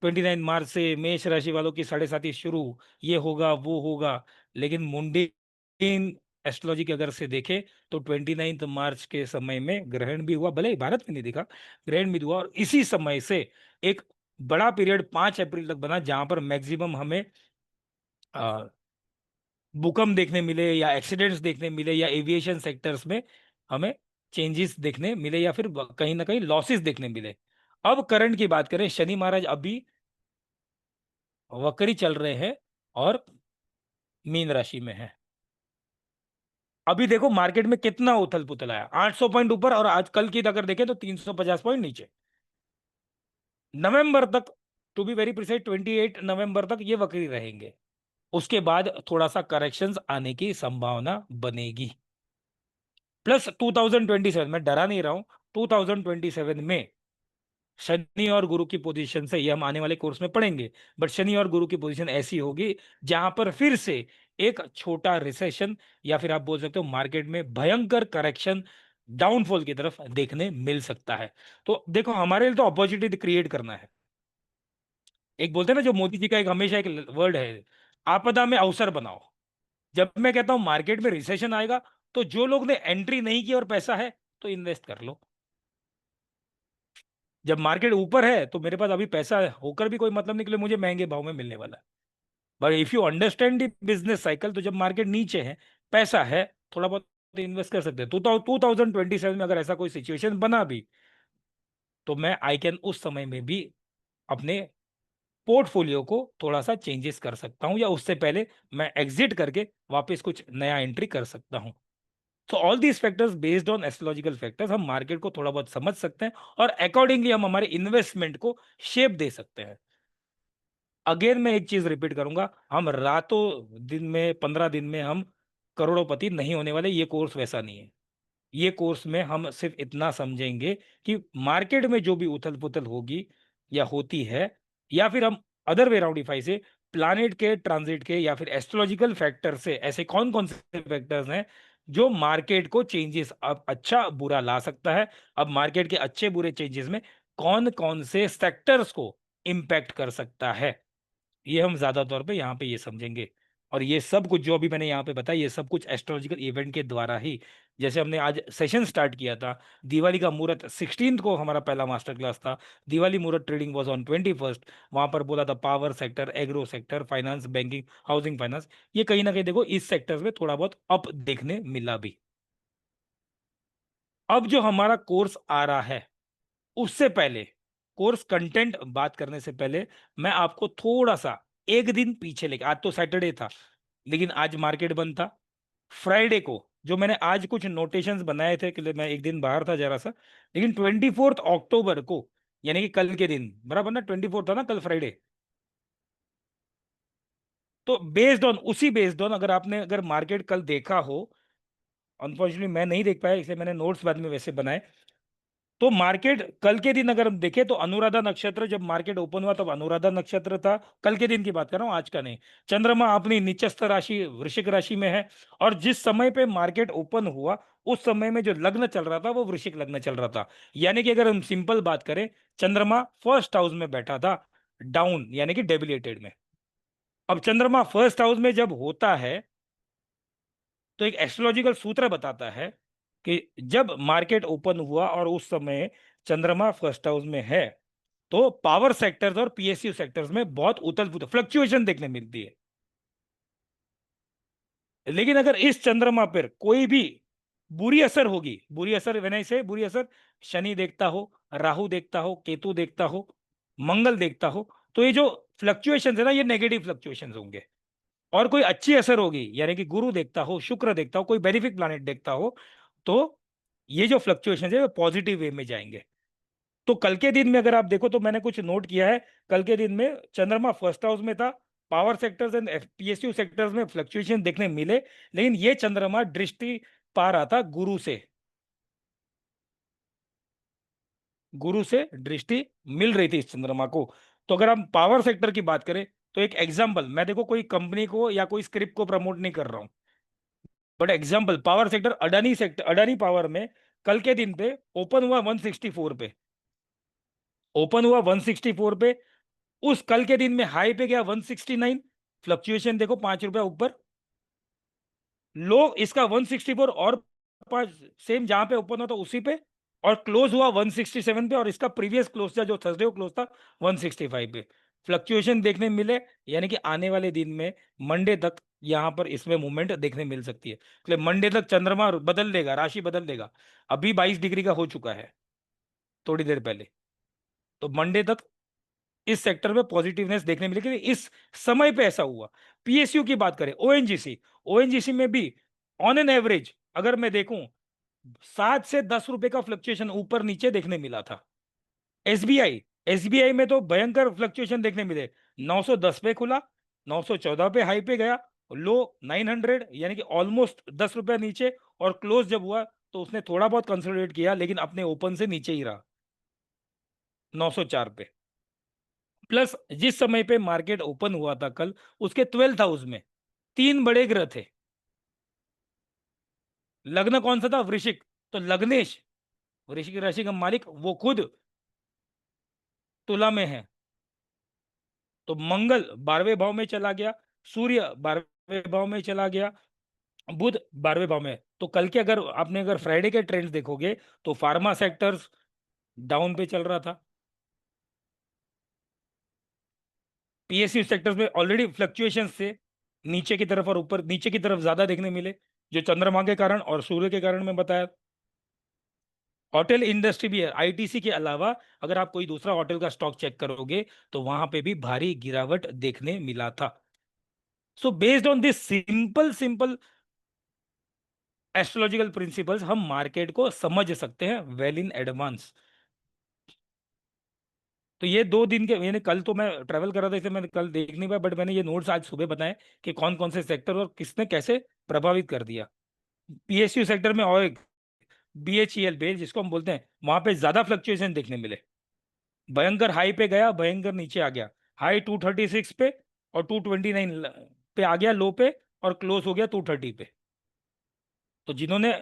29 मार्च से मेष राशि वालों की 7.5 शुरू, ये होगा वो होगा। लेकिन मुंडेन एस्ट्रोलॉजी के अगर से देखें तो 29 मार्च के समय में ग्रहण भी हुआ, भले ही भारत में नहीं दिखा, ग्रहण भी हुआ। और इसी समय से एक बड़ा पीरियड 5 अप्रैल तक बना, जहां पर मैक्सिमम हमें भूकंप देखने मिले या एक्सीडेंट्स देखने मिले या एविएशन सेक्टर्स में हमें चेंजेस देखने मिले या फिर कहीं ना कहीं लॉसेस देखने मिले। अब करंट की बात करें, शनि महाराज अभी वक्री चल रहे हैं और मीन राशि में है। अभी देखो मार्केट में कितना उथल पुथल आया, 800 पॉइंट ऊपर, और आज कल की अगर देखें तो 350 पॉइंट नीचे। नवंबर तक, टू बी वेरी प्रिसाइज 28 नवंबर तक ये वक्री रहेंगे। उसके बाद थोड़ा सा करेक्शंस आने की संभावना बनेगी। प्लस 2027, मैं डरा नहीं रहा हूं, 2027 में शनि और गुरु की पोजीशन से, ये हम आने वाले कोर्स में पढ़ेंगे, बट शनि और गुरु की पोजीशन ऐसी होगी जहां पर फिर से एक छोटा रिसेशन, या फिर आप बोल सकते हो मार्केट में भयंकर करेक्शन, डाउनफॉल की तरफ देखने मिल सकता है। तो देखो, हमारे लिए तो अपॉर्चुनिटी क्रिएट करना है। एक बोलते हैं ना, जो मोदी जी का एक हमेशा एक वर्ड है, आपदा में अवसर बनाओ। जब मैं कहता हूं मार्केट में रिसेशन आएगा, तो जो लोग ने एंट्री नहीं की और पैसा है, तो इन्वेस्ट कर लो। जब मार्केट ऊपर है तो मेरे पास अभी पैसा होकर भी कोई मतलब नहीं कि मुझे महंगे भाव में मिलने वाला है। But if you understand the business cycle, तो जब मार्केट नीचे है, पैसा है, थोड़ा बहुत इन्वेस्ट कर सकते हैं। 2027 में अगर ऐसा कोई सिचुएशन बना भी, तो मैं आई कैन उस समय में भी अपने पोर्टफोलियो को थोड़ा सा चेंजेस कर सकता हूं, या उससे पहले मैं एग्जिट करके वापस कुछ नया एंट्री कर सकता हूं। तो all these factors based on astrological factors हम मार्केट को थोड़ा बहुत समझ सकते हैं और अकॉर्डिंगली हम हमारे इन्वेस्टमेंट को शेप दे सकते हैं। अगेन मैं एक चीज रिपीट करूंगा, हम रातों दिन में 15 दिन में हम करोड़ों नहीं होने वाले, ये कोर्स वैसा नहीं है। ये कोर्स में हम सिर्फ इतना समझेंगे कि मार्केट में जो भी उथल पुथल होगी या होती है, या फिर हम अदर वे राउंड इफाई से प्लानेट के ट्रांजिट के या फिर एस्ट्रोलॉजिकल फैक्टर से ऐसे कौन कौन से फैक्टर्स हैं जो मार्केट को चेंजेस अब अच्छा बुरा ला सकता है। अब मार्केट के अच्छे बुरे चेंजेस में कौन कौन से सेक्टर्स को इम्पैक्ट कर सकता है, ये हम ज्यादा तौर पे यहाँ पे ये समझेंगे। और ये सब कुछ जो अभी मैंने यहाँ पे बताया, ये सब कुछ एस्ट्रोलॉजिकल इवेंट के द्वारा ही, जैसे हमने आज सेशन स्टार्ट किया था, दिवाली का मुहूर्त 16 को हमारा पहला मास्टर क्लास था। दिवाली मुहूर्त ट्रेडिंग वाज ऑन 21st। वहां पर बोला था power sector, agro sector, finance, banking, housing finance, ये कहीं ना कहीं देखो इस सेक्टर में थोड़ा बहुत अप देखने मिला भी। अब जो हमारा कोर्स आ रहा है, उससे पहले, कोर्स कंटेंट बात करने से पहले, मैं आपको थोड़ा सा एक दिन पीछे लेके, आज तो सैटरडे था लेकिन आज मार्केट बंद था। फ्राइडे को जो मैंने आज कुछ नोटेशंस बनाए थे, कि मैं एक दिन बाहर था जरा सा, लेकिन 24 अक्टूबर को, यानी कि कल के दिन, बराबर ना, 24 था ना कल फ्राइडे। तो बेस्ड ऑन उसी बेस्ड ऑन अगर आपने अगर मार्केट कल देखा हो, अनफॉर्चुनेटली मैं नहीं देख पाया इसलिए मैंने नोट्स बाद में वैसे बनाए। तो मार्केट कल के दिन अगर हम देखें तो अनुराधा नक्षत्र जब मार्केट ओपन हुआ तब अनुराधा नक्षत्र था, कल के दिन की बात कर रहा हूं, आज का नहीं। चंद्रमा अपनी निचस्थ राशि वृश्चिक राशि में है, और जिस समय पे मार्केट ओपन हुआ उस समय में जो लग्न चल रहा था वो वृश्चिक लग्न चल रहा था। यानी कि अगर हम सिंपल बात करें, चंद्रमा फर्स्ट हाउस में बैठा था, डाउन यानी कि डेबिलेटेड में। अब चंद्रमा फर्स्ट हाउस में जब होता है तो एक एस्ट्रोलॉजिकल सूत्र बताता है कि जब मार्केट ओपन हुआ और उस समय चंद्रमा फर्स्ट हाउस में है, तो पावर सेक्टर्स और पीएसयू सेक्टर्स में बहुत उथल पुथल फ्लक्चुएशन देखने मिलती है। लेकिन अगर इस चंद्रमा पर कोई भी बुरी असर होगी, बुरी असर विनय से बुरी असर, शनि देखता हो, राहु देखता हो, केतु देखता हो, मंगल देखता हो, तो ये जो फ्लक्चुएशन है ना, ये नेगेटिव फ्लक्चुएशन होंगे। और कोई अच्छी असर होगी, यानी कि गुरु देखता हो, शुक्र देखता हो, कोई बेनिफिक प्लैनेट देखता हो, तो ये जो फ्लक्चुएशन है वो पॉजिटिव वे में जाएंगे। तो कल के दिन में अगर आप देखो तो मैंने कुछ नोट किया है, कल के दिन में चंद्रमा फर्स्ट हाउस में था, power sectors and PSU sectors में फ्लक्चुएशन देखने मिले, लेकिन ये चंद्रमा दृष्टि पा रहा था गुरु से, गुरु से दृष्टि मिल रही थी इस चंद्रमा को। तो अगर हम पावर सेक्टर की बात करें, तो एक एग्जांपल, मैं देखो कोई कंपनी को या कोई स्क्रिप्ट को प्रमोट नहीं कर रहा हूं, but example power sector, Adani sector, Adani power में कल के दिन पे ओपन हुआ 164 पे, ओपन हुआ 164 पे, उस कल के दिन में हाई पे गया 169, फ्लक्चुएशन देखो 5 रुपया ऊपर, लो इसका 164 और 5, सेम जहां पे ओपन होता उसी पे, और क्लोज हुआ 167 पे, और इसका प्रीवियस क्लोज था जो थर्सडे को क्लोज था 165 पे। फ्लक्चुएशन देखने मिले, यानी कि आने वाले दिन में मंडे तक यहां पर इसमें मूवमेंट देखने मिल सकती है। तो मंडे तक चंद्रमा बदल देगा, राशि बदल देगा। अभी 22 डिग्री का हो चुका है थोड़ी देर पहले, तो मंडे तक इस सेक्टर में पॉजिटिवनेस देखने मिलेगी। इस समय पे ऐसा हुआ। पीएसयू की बात करें, ओएनजीसी, ओएनजीसी में भी ऑन एन एवरेज अगर मैं देखूं 7 से 10 रुपए का फ्लक्चुएशन ऊपर नीचे देखने मिला था। एसबीआई, एसबीआई में तो भयंकर फ्लक्चुएशन देखने मिले, 910 पे खुला, 914 पे हाई पे गया, लो 900, यानी कि ऑलमोस्ट 10 रुपया नीचे, और क्लोज जब हुआ तो उसने थोड़ा बहुत कंसोलिडेट किया लेकिन अपने ओपन से नीचे ही रहा 904 पे। प्लस जिस समय पे मार्केट ओपन हुआ था कल, उसके 12th हाउस में 3 बड़े ग्रह थे। लग्न कौन सा था? वृश्चिक। तो लग्नेश, वृश्चिक राशि का मालिक, वो खुद तुला में है, तो मंगल 12वें भाव में चला गया, सूर्य 12वें भाव में चला गया, बुध 12वें भाव में। तो कल के अगर आपने अगर फ्राइडे के ट्रेंड्स देखोगे तो फार्मा सेक्टर्स डाउन पे चल रहा था, पीएसयू सेक्टर्स में ऑलरेडी फ्लक्चुएशन से नीचे की तरफ और ऊपर नीचे की तरफ ज्यादा देखने मिले, जो चंद्रमा के कारण और सूर्य के कारण मैं बताया। होटल इंडस्ट्री भी है, आईटीसी के अलावा अगर आप कोई दूसरा होटल का स्टॉक चेक करोगे तो वहां पे भी भारी गिरावट देखने मिला था। So based on this simple simple astrological principles हम मार्केट को समझ सकते हैं वेल इन एडवांस। तो ये 2 दिन के, मैंने कल तो मैं ट्रेवल कर रहा था, इसे मैंने कल देख नहीं पाया, बट मैंने ये नोट्स आज सुबह बताए कि कौन कौन से सेक्टर और किसने कैसे प्रभावित कर दिया। पीएसयू सेक्टर में और बीएचईएल बेल जिसको हम बोलते हैं, वहां पे ज्यादा फ्लक्चुएशन देखने मिले। भयंकर हाई पे गया, भयंकर नीचे आ गया। हाई 236 पे और 229 पे आ गया लो पे, और क्लोज हो गया 230 पे। तो जिन्होंने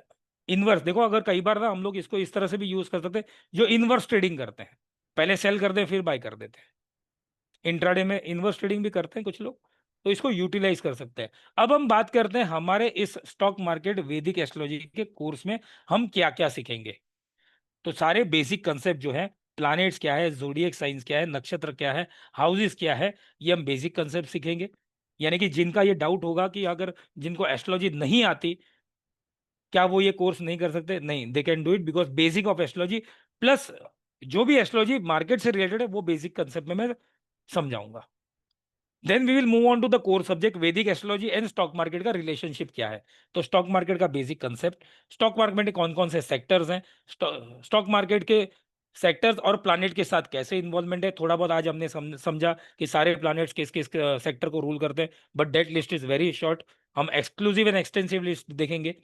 इनवर्स, देखो अगर कई बार ना हम लोग इसको इस तरह से भी यूज कर सकते हैं, जो इनवर्स ट्रेडिंग करते हैं, पहले सेल करते हैं फिर बाय कर देते हैं। इंट्राडे में इनवर्स ट्रेडिंग भी करते हैं कुछ लोग, तो इसको यूटिलाइज कर सकते हैं। अब हम बात करते हैं हमारे इस स्टॉक मार्केट वैदिक एस्ट्रोलॉजी के कोर्स में हम क्या क्या सीखेंगे। तो सारे बेसिक कंसेप्ट जो है, प्लैनेट्स क्या है, जोडिएक साइंस क्या है, नक्षत्र क्या है, हाउसेस क्या है, ये हम बेसिक कंसेप्ट सीखेंगे। यानी कि जिनका ये डाउट होगा कि अगर जिनको एस्ट्रोलॉजी नहीं आती, क्या वो ये कोर्स नहीं कर सकते? नहीं, they can do it, because basic of astrology plus जो भी एस्ट्रोलॉजी मार्केट से रिलेटेड है वो बेसिक कंसेप्ट में मैं समझाऊंगा। Then we will move on to the core subject Vedic astrology and stock market का रिलेशनशिप क्या है। तो स्टॉक मार्केट का बेसिक कंसेप्ट, स्टॉक मार्केट में कौन कौन से सेक्टर्स हैं, स्टॉक मार्केट के सेक्टर्स और प्लैनेट के साथ कैसे इन्वॉल्वमेंट है। थोड़ा बहुत आज हमने समझा कि सारे प्लैनेट्स किस किस सेक्टर को रूल करते हैं, but that list is very short. हम एक्सक्लूसिव एंड एक्सटेंसिव लिस्ट देखेंगे।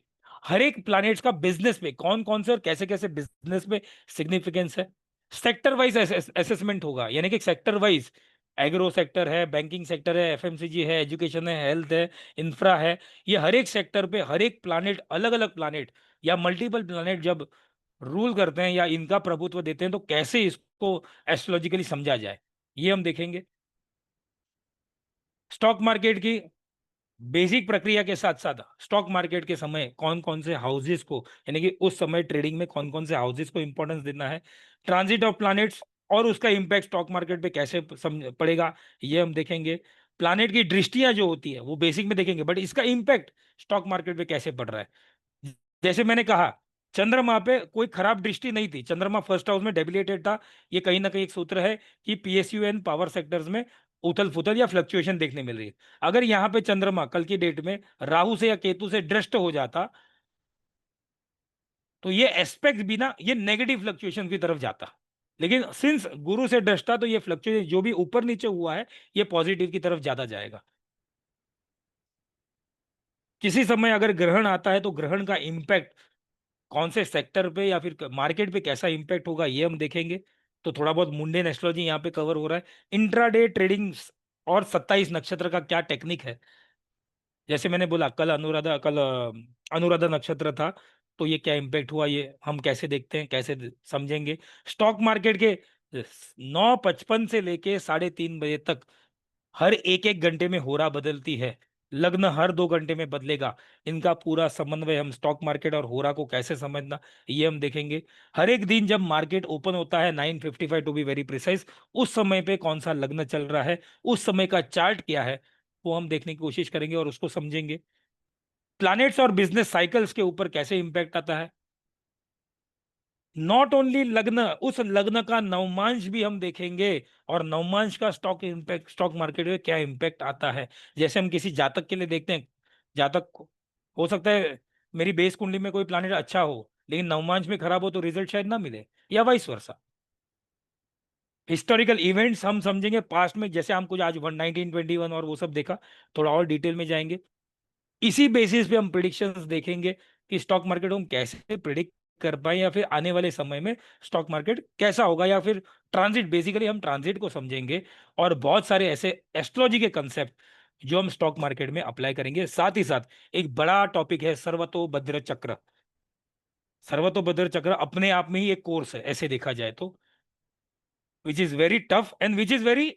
हर एक प्लैनेट्स का बिजनेस पे कौन कौन से और कैसे कैसे बिजनेस पे सिग्निफिकेंस है। सेक्टर वाइज असेसमेंट होगा, यानी कि सेक्टर वाइज एग्रो सेक्टर है, बैंकिंग सेक्टर है, एफएमसीजी है, एजुकेशन है, हेल्थ है, इंफ्रा है। ये हर एक सेक्टर पे हर एक प्लानेट, अलग अलग प्लानेट या मल्टीपल प्लानेट जब रूल करते हैं या इनका प्रभुत्व देते हैं, तो कैसे इसको एस्ट्रोलॉजिकली समझा जाए, ये हम देखेंगे। स्टॉक मार्केट की बेसिक प्रक्रिया के साथ साथ स्टॉक मार्केट के समय कौन कौन से हाउसेस को, यानी कि उस समय ट्रेडिंग में कौन कौन से हाउसेस को इंपॉर्टेंस देना है, ट्रांजिट ऑफ प्लैनेट्स और उसका इंपैक्ट स्टॉक मार्केट पे कैसे पड़ेगा, ये हम देखेंगे। प्लैनेट की दृष्टियां जो होती है वो बेसिक में देखेंगे, बट इसका इंपैक्ट स्टॉक मार्केट पे कैसे पड़ रहा है। जैसे मैंने कहा, चंद्रमा पे कोई खराब दृष्टि नहीं थी, चंद्रमा फर्स्ट हाउस में डेबिलेटेड था। ये कहीं ना कहीं एक सूत्र है कि पीएसयू एंड पावर सेक्टर्स में उथल फुथल या फ्लक्चुएशन देखने मिल रही है। अगर यहाँ पे चंद्रमा कल की डेट में राहु से या केतु से दृष्ट हो जाता, तो ये एस्पेक्ट भी ना, ये नेगेटिव फ्लक्चुएशन की तरफ जाता। लेकिन सिंस गुरु से दृष्टा, तो ये फ्लक्चुएशन जो भी ऊपर नीचे हुआ है, ये पॉजिटिव की तरफ ज्यादा जाएगा। किसी समय अगर ग्रहण आता है तो ग्रहण का इंपैक्ट कौन से सेक्टर पे या फिर मार्केट पे कैसा इंपैक्ट होगा, ये हम देखेंगे। तो थोड़ा बहुत मुंडेन एस्ट्रोलॉजी यहाँ पे कवर हो रहा है। इंट्राडे ट्रेडिंग और 27 नक्षत्र का क्या टेक्निक है। जैसे मैंने बोला कल अनुराधा नक्षत्र था, तो ये क्या इंपैक्ट हुआ, ये हम कैसे देखते हैं, कैसे समझेंगे। स्टॉक मार्केट के 9:55 से लेके 3:30 बजे तक हर एक एक घंटे में होरा बदलती है, लग्न हर 2 घंटे में बदलेगा। इनका पूरा समन्वय, हम स्टॉक मार्केट और होरा को कैसे समझना, ये हम देखेंगे। हर एक दिन जब मार्केट ओपन होता है 9:55 टू बी वेरी प्रिसाइज, उस समय पे कौन सा लग्न चल रहा है, उस समय का चार्ट क्या है, वो हम देखने की कोशिश करेंगे और उसको समझेंगे। प्लैनेट्स और बिजनेस साइकिल्स के ऊपर कैसे इंपैक्ट आता है। नॉट ओनली लग्न, उस लग्न का नवमांश भी हम देखेंगे, और नवमांश का स्टॉक इंपैक्ट, स्टॉक मार्केट में क्या इंपैक्ट आता है। जैसे हम किसी जातक के लिए देखते हैं, जातक हो सकता है मेरी बेस कुंडली में कोई प्लैनेट अच्छा हो लेकिन नवमांश में खराब हो, तो रिजल्ट शायद ना मिले, या वाइस वर्सा। हिस्टोरिकल इवेंट्स हम समझेंगे पास्ट में, जैसे हम कुछ आज 1921 और वो सब देखा, थोड़ा और डिटेल में जाएंगे। इसी बेसिस पे हम प्रिडिक्शंस देखेंगे कि स्टॉक मार्केट को हम कैसे प्रिडिक्ट कर पाए, या फिर आने वाले समय में स्टॉक मार्केट कैसा होगा, या फिर ट्रांजिट, बेसिकली हम ट्रांजिट को समझेंगे। और बहुत सारे ऐसे एस्ट्रोलॉजी के कंसेप्ट जो हम स्टॉक मार्केट में अप्लाई करेंगे। साथ ही साथ एक बड़ा टॉपिक है सर्वतोभद्र चक्र। सर्वतोभद्र चक्र अपने आप में ही एक कोर्स है, ऐसे देखा जाए तो, which is very tough and which is very,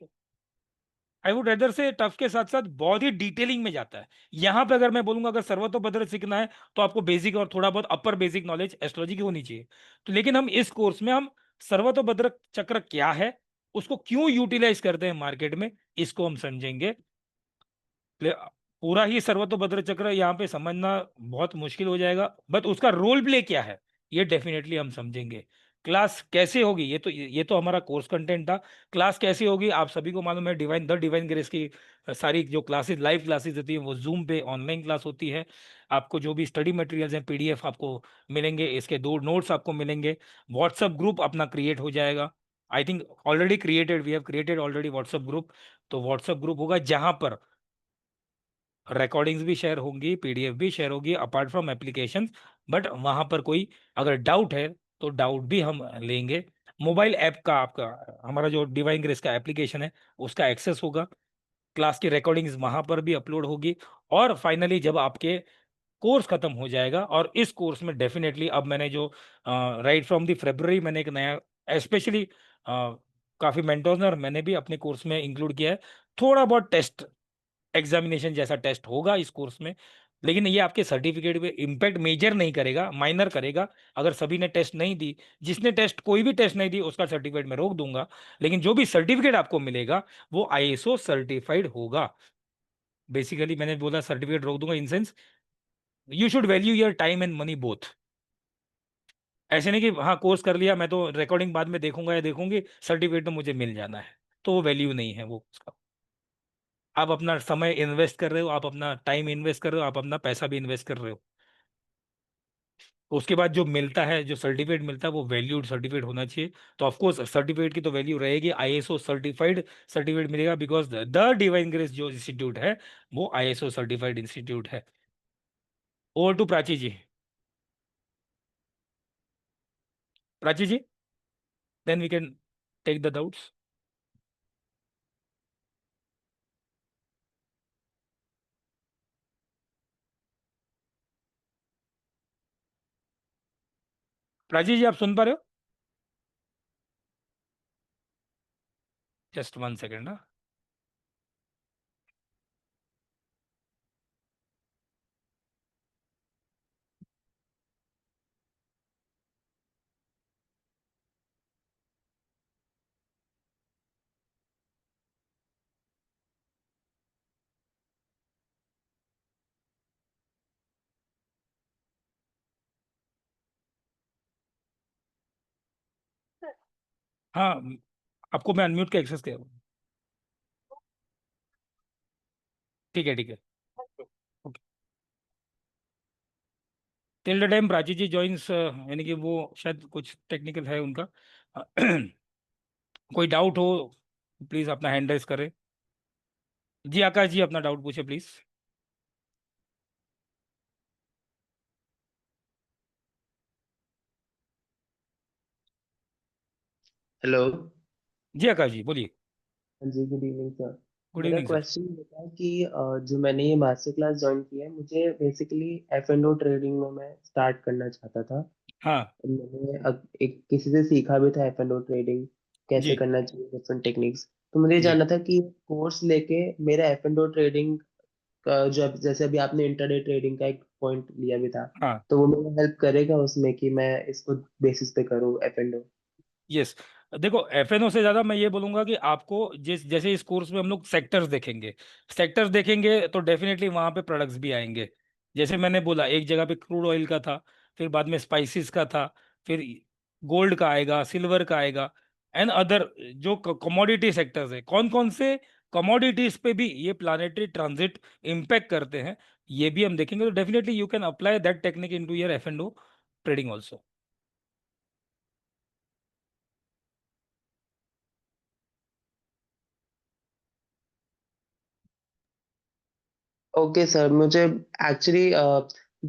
I would rather से टफ के साथ साथ बहुत ही डिटेलिंग में जाता है। यहां पे अगर मैं बोलूंगा अगर सर्वतोभद्र सीखना है, तो आपको बेसिक और थोड़ा बहुत अपर बेसिक नॉलेज एस्ट्रोलॉजी की होनी चाहिए। तो लेकिन हम इस कोर्स में हम सर्वतोभद्र चक्र क्या है, उसको क्यों यूटिलाइज करते हैं मार्केट में, इसको हम समझेंगे। पूरा ही सर्वतोभद्र चक्र यहाँ पे समझना बहुत मुश्किल हो जाएगा, बट उसका रोल प्ले क्या है, ये डेफिनेटली हम समझेंगे। क्लास कैसे होगी, ये तो हमारा कोर्स कंटेंट था। क्लास कैसे होगी आप सभी को मालूम है, डिवाइन ग्रेस की सारी जो क्लासेस, लाइव क्लासेस होती है वो जूम पे ऑनलाइन क्लास होती है। आपको जो भी स्टडी मटेरियल्स हैं पीडीएफ आपको मिलेंगे, इसके 2 नोट्स आपको मिलेंगे। व्हाट्सएप ग्रुप अपना क्रिएट हो जाएगा। I think already created, we have created already WhatsApp group. तो व्हाट्सएप ग्रुप होगा जहां पर रिकॉर्डिंग्स भी शेयर होंगी, पीडीएफ भी शेयर होगी अपार्ट फ्रॉम एप्लीकेशन। बट वहां पर कोई अगर डाउट है तो डाउट भी हम लेंगे। मोबाइल ऐप का आपका, हमारा जो डिवाइन ग्रेस का एप्लीकेशन है उसका एक्सेस होगा। क्लास की रिकॉर्डिंग्स वहां पर भी अपलोड होगी। और फाइनली जब आपके कोर्स खत्म हो जाएगा, और इस कोर्स में डेफिनेटली अब मैंने जो राइट फ्रॉम द फरवरी मैंने एक नया स्पेशली काफी मेंटोर्स और मैंने भी अपने कोर्स में इंक्लूड किया है। थोड़ा बहुत टेस्ट, एग्जामिनेशन जैसा टेस्ट होगा इस कोर्स में, लेकिन ये आपके सर्टिफिकेट पे इम्पैक्ट मेजर नहीं करेगा, माइनर करेगा। अगर सभी ने टेस्ट नहीं दी, जिसने टेस्ट कोई भी टेस्ट नहीं दी उसका सर्टिफिकेट मैं रोक दूंगा, लेकिन जो भी सर्टिफिकेट आपको मिलेगा वो आईएसओ सर्टिफाइड होगा। बेसिकली मैंने बोला सर्टिफिकेट रोक दूंगा in sense you should value your time and money both. ऐसे नहीं कि हाँ कोर्स कर लिया मैं तो रिकॉर्डिंग बाद में देखूंगा या देखूंगी, सर्टिफिकेट तो मुझे मिल जाना है, तो वो वैल्यू नहीं है वो उसका। आप अपना समय इन्वेस्ट कर रहे हो, आप अपना टाइम इन्वेस्ट कर रहे हो, आप अपना पैसा भी इन्वेस्ट कर रहे हो। तो उसके बाद जो मिलता है, जो सर्टिफिकेट मिलता है वो वैल्यूड सर्टिफिकेट होना चाहिए। तो ऑफकोर्स सर्टिफिकेट की तो वैल्यू रहेगी, आईएसओ सर्टिफाइड सर्टिफिकेट मिलेगा, बिकॉज द डिवाइन ग्रेस जो इंस्टीट्यूट है वो आईएसओ सर्टिफाइड इंस्टीट्यूट है। Over to Prachi ji. Prachi ji, then we can take the doubts. Prachi ji आप सुन पा रहे हो? Just 1 second. हाँ, आपको मैं अनम्यूट का एक्सेस किया। ठीक है, ठीक है। Okay. Till the time Prachi ji joins, यानी कि वो शायद कुछ टेक्निकल है उनका। कोई डाउट हो प्लीज अपना हैंड रेस करें। जी आकाश जी अपना डाउट पूछे प्लीज। हेलो। जी आकाश जी बोलिए। हाँ जी, गुड इवनिंग सर। गुड मेरा इवनिंग सर। क्वेश्चन ये था कि जो मैंने ये मास्टर क्लास ज्वाइन की है, मुझे basically F and O trading में मैं स्टार्ट करना चाहता था। हाँ मैंने एक किसी से सीखा भी था एफ एंड ओ ट्रेडिंग कैसे जी करना चाहिए, डिफरेंट टेक्निक्स। तो मुझे ये जी। जानना था कि कोर्स लेके मेरा एफ एंड ओ ट्रेडिंग का जो जैसे अभी आपने इंटरडे ट्रेडिंग का एक पॉइंट लिया भी था, हाँ तो वो मेरा हेल्प करेगा उसमें कि मैं इसको बेसिस पे करूँ एफ एंड ओ। यस। देखो एफएनओ से ज्यादा मैं ये बोलूंगा कि आपको जिस जैसे इस कोर्स में हम लोग सेक्टर्स देखेंगे, सेक्टर्स देखेंगे तो डेफिनेटली वहां पे प्रोडक्ट्स भी आएंगे। जैसे मैंने बोला एक जगह पे क्रूड ऑयल का था, फिर बाद में स्पाइसेस का था, फिर गोल्ड का आएगा, सिल्वर का आएगा, एंड अदर जो कमोडिटी सेक्टर्स है, कौन कौन से कमोडिटीज पे भी ये प्लानिटरी ट्रांजिट इम्पेक्ट करते हैं, ये भी हम देखेंगे। तो definitely you can apply that technique into your F and O trading also. Okay sir, मुझे एक्चुअली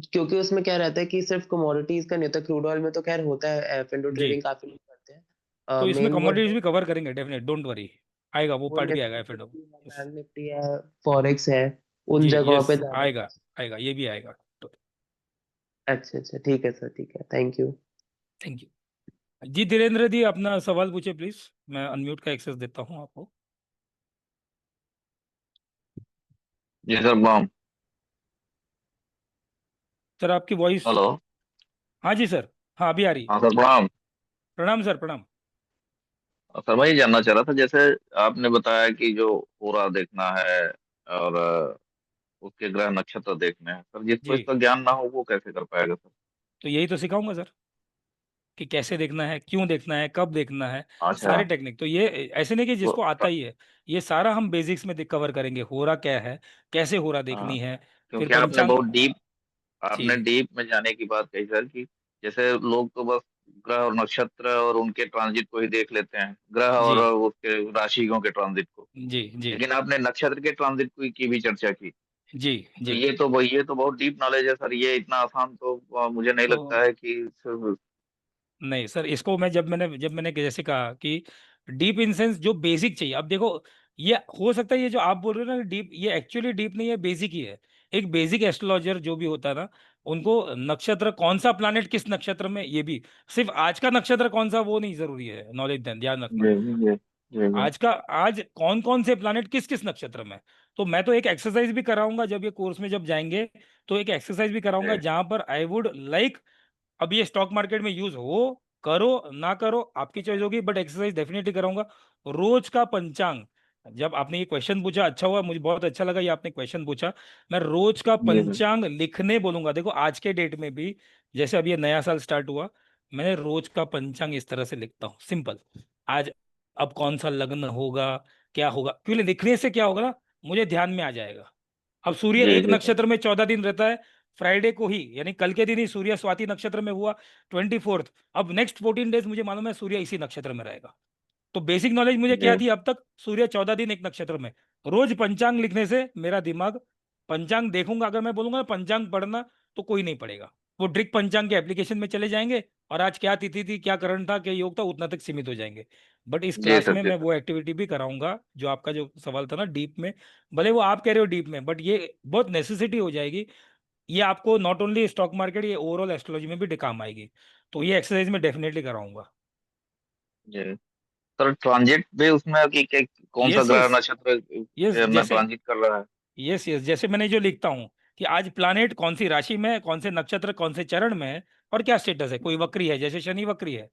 क्योंकि उसमें क्या रहता है कि सिर्फ कमोडिटीज का नहीं होता, क्रूड ऑयल में तो खैर होता है, एफ जी, ट्रेडिंग काफी लोग करते तो हैं। इसमें मेन वो कमोडिटीज है, भी कवर करेंगे डेफिनेट, डोंट वरी। आएगा वो वो पार्ट भी आएगा Nifty F and O. Fifty है, बैंक निफ्टी है, फॉरेक्स है, उन जी जगहों यस, पे ज्यादा। आएगा आएगा, ये भी आएगा। तो अच्छा अच्छा, ठीक है सर, ठीक है, थैंक यू। Thank you. जी धीरेन्द्र जी अपना सवाल पूछे प्लीज, मैं अनम्यूट का एक्सेस देता हूँ आपको। जी सर प्रणाम। सर आपकी वॉइस। हेलो। हाँ जी सर। हाँ अभी आ रही है। हाँ सर प्रणाम। प्रणाम सर प्रणाम। सर मैं ये जानना चाह रहा था, जैसे आपने बताया कि जो पूरा देखना है और उसके ग्रह नक्षत्र देखने हैं, सर जिसको जी इसका ज्ञान ना हो वो कैसे कर पाएगा सर? तो यही तो सिखाऊंगा सर। कि कैसे देखना है, क्यों देखना है, कब देखना है, अच्छा। सारे टेक्निक। तो ये ऐसे नहीं कि तो जिसको आता ही है, ये सारा हम बेसिक्स में कवर करेंगे। हो रहा क्या है, कैसे हो रहा हाँ, देखनी है, फिर क्योंकि आपने पंचांग। बहुत डीप आपने जी डीप में जाने की बात कही सर, कि जैसे लोग तो बस ग्रह और नक्षत्र और उनके ट्रांजिट को ही देख लेते हैं, ग्रह जी और उसके राशियों के ट्रांजिट को। जी जी लेकिन आपने नक्षत्र के ट्रांजिट की भी चर्चा की। जी तो जी। ये तो बहुत डीप नॉलेज है सर, ये इतना आसान तो मुझे नहीं तो लगता है कि नहीं सर, इसको मैं जब मैंने जैसे कहा कि डीप इन सेंस जो बेसिक चाहिए। अब देखो, ये हो सकता है ये जो आप बोल रहे हो ना डीप, ये एक्चुअली डीप नहीं है, बेसिक ही है। एक बेसिक एस्ट्रोलॉजर जो भी होता है ना, उनको नक्षत्र कौन सा प्लैनेट किस नक्षत्र में, ये भी सिर्फ आज का नक्षत्र कौन सा वो नहीं जरूरी है, नॉलेज ध्यान रखना। जी जी जी जी आज कौन कौन से प्लैनेट किस किस नक्षत्र में। तो मैं तो एक एक्सरसाइज भी कराऊंगा जब ये कोर्स में जब जाएंगे, तो एक एक्सरसाइज भी कराऊंगा जी जहां पर आई वुड लाइक, अब ये स्टॉक मार्केट में यूज हो, करो ना करो आपकी चॉइस होगी, बट एक्सरसाइज डेफिनेटली कराऊंगा। रोज का पंचांग, जब आपने ये क्वेश्चन पूछा, अच्छा हुआ, मुझे बहुत अच्छा लगा ये आपने क्वेश्चन पूछा। मैं रोज का जी जी पंचांग लिखने बोलूंगा। देखो आज के डेट में भी, जैसे अब ये नया साल स्टार्ट हुआ, मैंने रोज का पंचांग इस तरह से लिखता हूँ, सिंपल। आज अब कौन सा लग्न होगा, क्या होगा, क्योंकि लिखने से क्या होगा ना, मुझे ध्यान में आ जाएगा। अब सूर्य जी एक जी सर। नक्षत्र में 14 दिन रहता है, फ्राइडे को ही यानी कल के दिन ही सूर्य स्वाति नक्षत्र में हुआ, 24th। अब नेक्स्ट 14 डेज मुझे मालूम है सूर्य इसी नक्षत्र में रहेगा। तो बेसिक नॉलेज मुझे क्या जी थी अब तक, सूर्य 14 दिन एक नक्षत्र में। रोज पंचांग लिखने से मेरा दिमाग, पंचांग देखूंगा, अगर मैं बोलूंगा ना पंचांग पढ़ना, तो कोई नहीं पढ़ेगा। वो डायरेक्ट पंचांग के एप्लीकेशन में चले जाएंगे, और आज क्या तिथि थी, क्या करण था, क्या योग था, उतना तक सीमित हो जाएंगे। बट इस जी क्लास सर। में जी मैं सर। वो एक्टिविटी भी कराऊंगा जो आपका जो सवाल था ना डीप में, भले वो आप कह रहे हो डीप में, बट ये बहुत नेसेसिटी हो जाएगी। ये आपको नॉट ओनली स्टॉक मार्केट, ये ओवरऑल एस्ट्रोलॉजी में भी काम आएगी। तो ये एक्सरसाइज में डेफिनेटली कराऊंगा। जी सर, ट्रांजिट भी उसमें कि कौन सा यस ग्रह यस नक्षत्र यस। में जैसे ट्रांजिट कर रहा है। यस यस, जैसे मैंने जो लिखता हूँ कि आज प्लानेट कौन सी राशि में है, कौन से नक्षत्र, कौन से चरण में है, और क्या स्टेटस है। कोई वक्री है, जैसे शनि वक्री है,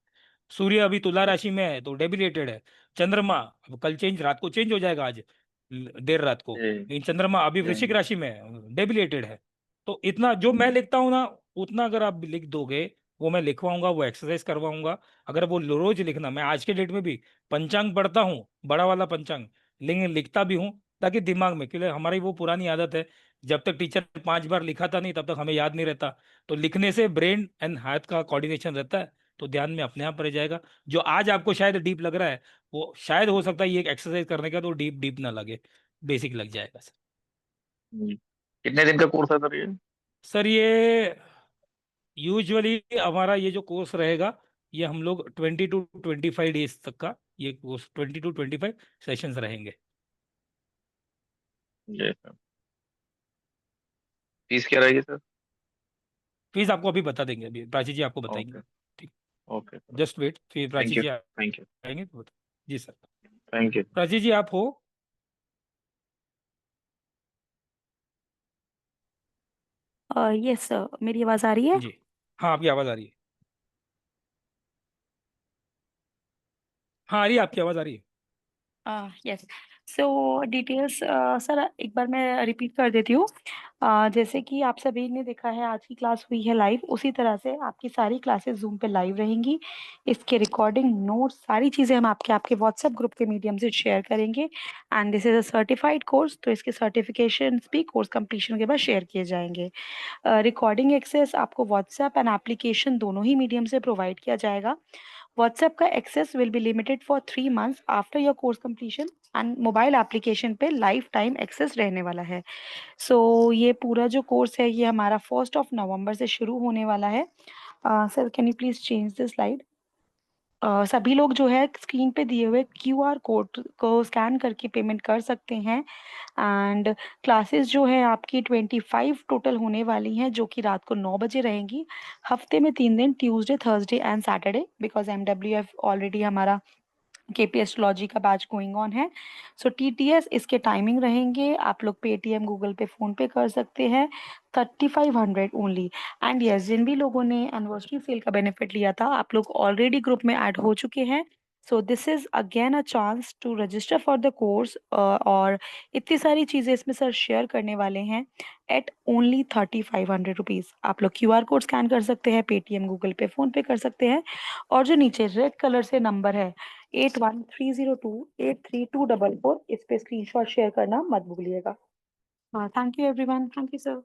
सूर्य अभी तुला राशि में है तो डेबिलेटेड है। चंद्रमा अब कल चेंज, रात को चेंज हो जाएगा, आज देर रात को, जी लेकिन चंद्रमा अभी जी वृश्चिक राशि में है, डेबिलेटेड है। तो इतना जो मैं लिखता हूँ ना, उतना अगर आप लिख दोगे, वो मैं लिखवाऊंगा, वो एक्सरसाइज करवाऊंगा। अगर वो रोज लिखना, मैं आज के डेट में भी पंचांग पढ़ता हूँ, बड़ा वाला पंचांग, लेकिन लिखता भी हूँ, ताकि दिमाग में, क्योंकि हमारी वो पुरानी आदत है, जब तक टीचर 5 बार लिखाता नहीं तब तक हमें याद नहीं रहता। तो लिखने से ब्रेन एंड हाथ का कोऑर्डिनेशन रहता है, तो ध्यान में अपने आप रह जाएगा। जो आज आपको शायद डीप लग रहा है, वो शायद हो सकता है ये एक एक्सरसाइज करने का तो डीप डीप ना लगे, बेसिक लग जाएगा सर। कितने दिन का कोर्स है सर ये? सर ये यूजुअली हमारा ये जो कोर्स रहेगा, ये हम लोग 20 to 25 डेज तक का ये कोर्स, 20 to 25 सेशंस रहेंगे। जी सर। फीस क्या रहेगी सर? फीस आपको अभी बता देंगे, अभी प्राची जी आपको बताएंगे। ओके। ठीक, ओके सर। जस्ट वेट, फिर प्राची थैंक यू जी थैंक यू आएंगे तो जी sir. Thank you. Prachi ji आप हो? यस सर, मेरी आवाज़ आ रही है? जी हाँ, आपकी आवाज़ आ रही है। हाँ आ रही है, आपकी आवाज़ आ रही है। यस। सो डिटेल्स सर एक बार मैं रिपीट कर देती हूँ। जैसे कि आप सभी ने देखा है आज की क्लास हुई है लाइव, उसी तरह से आपकी सारी क्लासेस जूम पे लाइव रहेंगी। इसके रिकॉर्डिंग नोट्स सारी चीज़ें हम आपके आपके व्हाट्सएप ग्रुप के मीडियम से शेयर करेंगे। And this is a certified course, तो इसके सर्टिफिकेशंस भी कोर्स कंप्लीशन के बाद शेयर किए जाएंगे। रिकॉर्डिंग एक्सेस आपको व्हाट्सएप एंड एप्लीकेशन दोनों ही मीडियम से प्रोवाइड किया जाएगा। व्हाट्सएप का access will be limited for 3 months after your course completion, and mobile application पे लाइफ टाइम एक्सेस रहने वाला है। सो ये पूरा जो कोर्स है ये हमारा 1 November से शुरू होने वाला है। Sir can you please change this slide? सभी लोग जो है स्क्रीन पे दिए हुए QR कोड को स्कैन करके पेमेंट कर सकते हैं। एंड क्लासेस जो है आपकी 25 टोटल होने वाली हैं, जो कि रात को 9 बजे रहेंगी। हफ्ते में 3 दिन, Tuesday, Thursday and Saturday, because MWF already हमारा KP एस्ट्रोलॉजी का बैच गोइंग ऑन है। सो TTS इसके टाइमिंग रहेंगे, आप लोग पेटीएम, गूगल पे, फोन पे कर सकते हैं, 3500 ओनली। एंड यस, जिन भी लोगों ने एनिवर्सरी सेल का बेनिफिट लिया था, आप लोग ऑलरेडी ग्रुप में ऐड हो चुके हैं। So this is again a chance to register for the course, और इतनी सारी चीज़ें इसमें सर शेयर करने वाले हैं एट ओनली 3500 रुपीज़। आप लोग QR कोड स्कैन कर सकते हैं, पेटीएम, गूगल पे, फोन पे कर सकते हैं, और जो नीचे रेड कलर से नंबर है 8130283244, इस पे स्क्रीनशॉट शेयर करना मत भूलिएगा। Thank you everyone, thank you sir.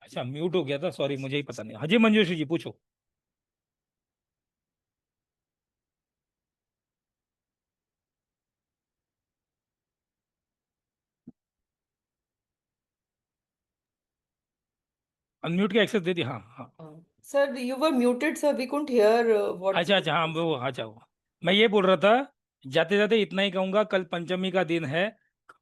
अच्छा, म्यूट हो गया था, सॉरी, मुझे ही पता नहीं। हाँ जी मंजूश्री जी, पूछो। अनम्यूट की एक्सेस दे दी, हाँ हाँ। Sir, you were muted, sir. We couldn't hear what. अच्छा अच्छा, हाँ वो, अच्छा वो मैं ये बोल रहा था, जाते जाते इतना ही कहूंगा, कल पंचमी का दिन है।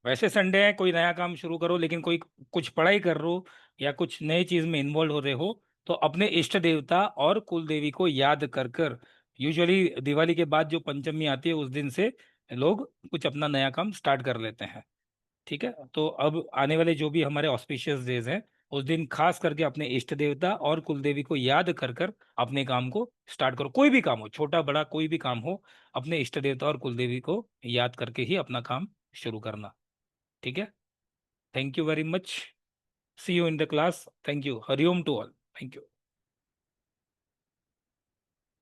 वैसे संडे है, कोई नया काम शुरू करो, लेकिन कोई कुछ पढ़ाई कर रहे हो या कुछ नई चीज में इन्वॉल्व हो रहे हो, तो अपने इष्ट देवता और कुल देवी को याद कर कर, यूजुअली दिवाली के बाद जो पंचमी आती है उस दिन से लोग कुछ अपना नया काम स्टार्ट कर लेते हैं। ठीक है, तो अब आने वाले जो भी हमारे ऑस्पिशियस डेज हैं, उस दिन खास करके अपने इष्ट देवता और कुल देवी को याद कर कर अपने काम को स्टार्ट करो। कोई भी काम हो, छोटा बड़ा कोई भी काम हो, अपने इष्ट देवता और कुल देवी को याद करके ही अपना काम शुरू करना। ठीक है, thank you very much, see you in the class, thank you, Hariom to all, thank you.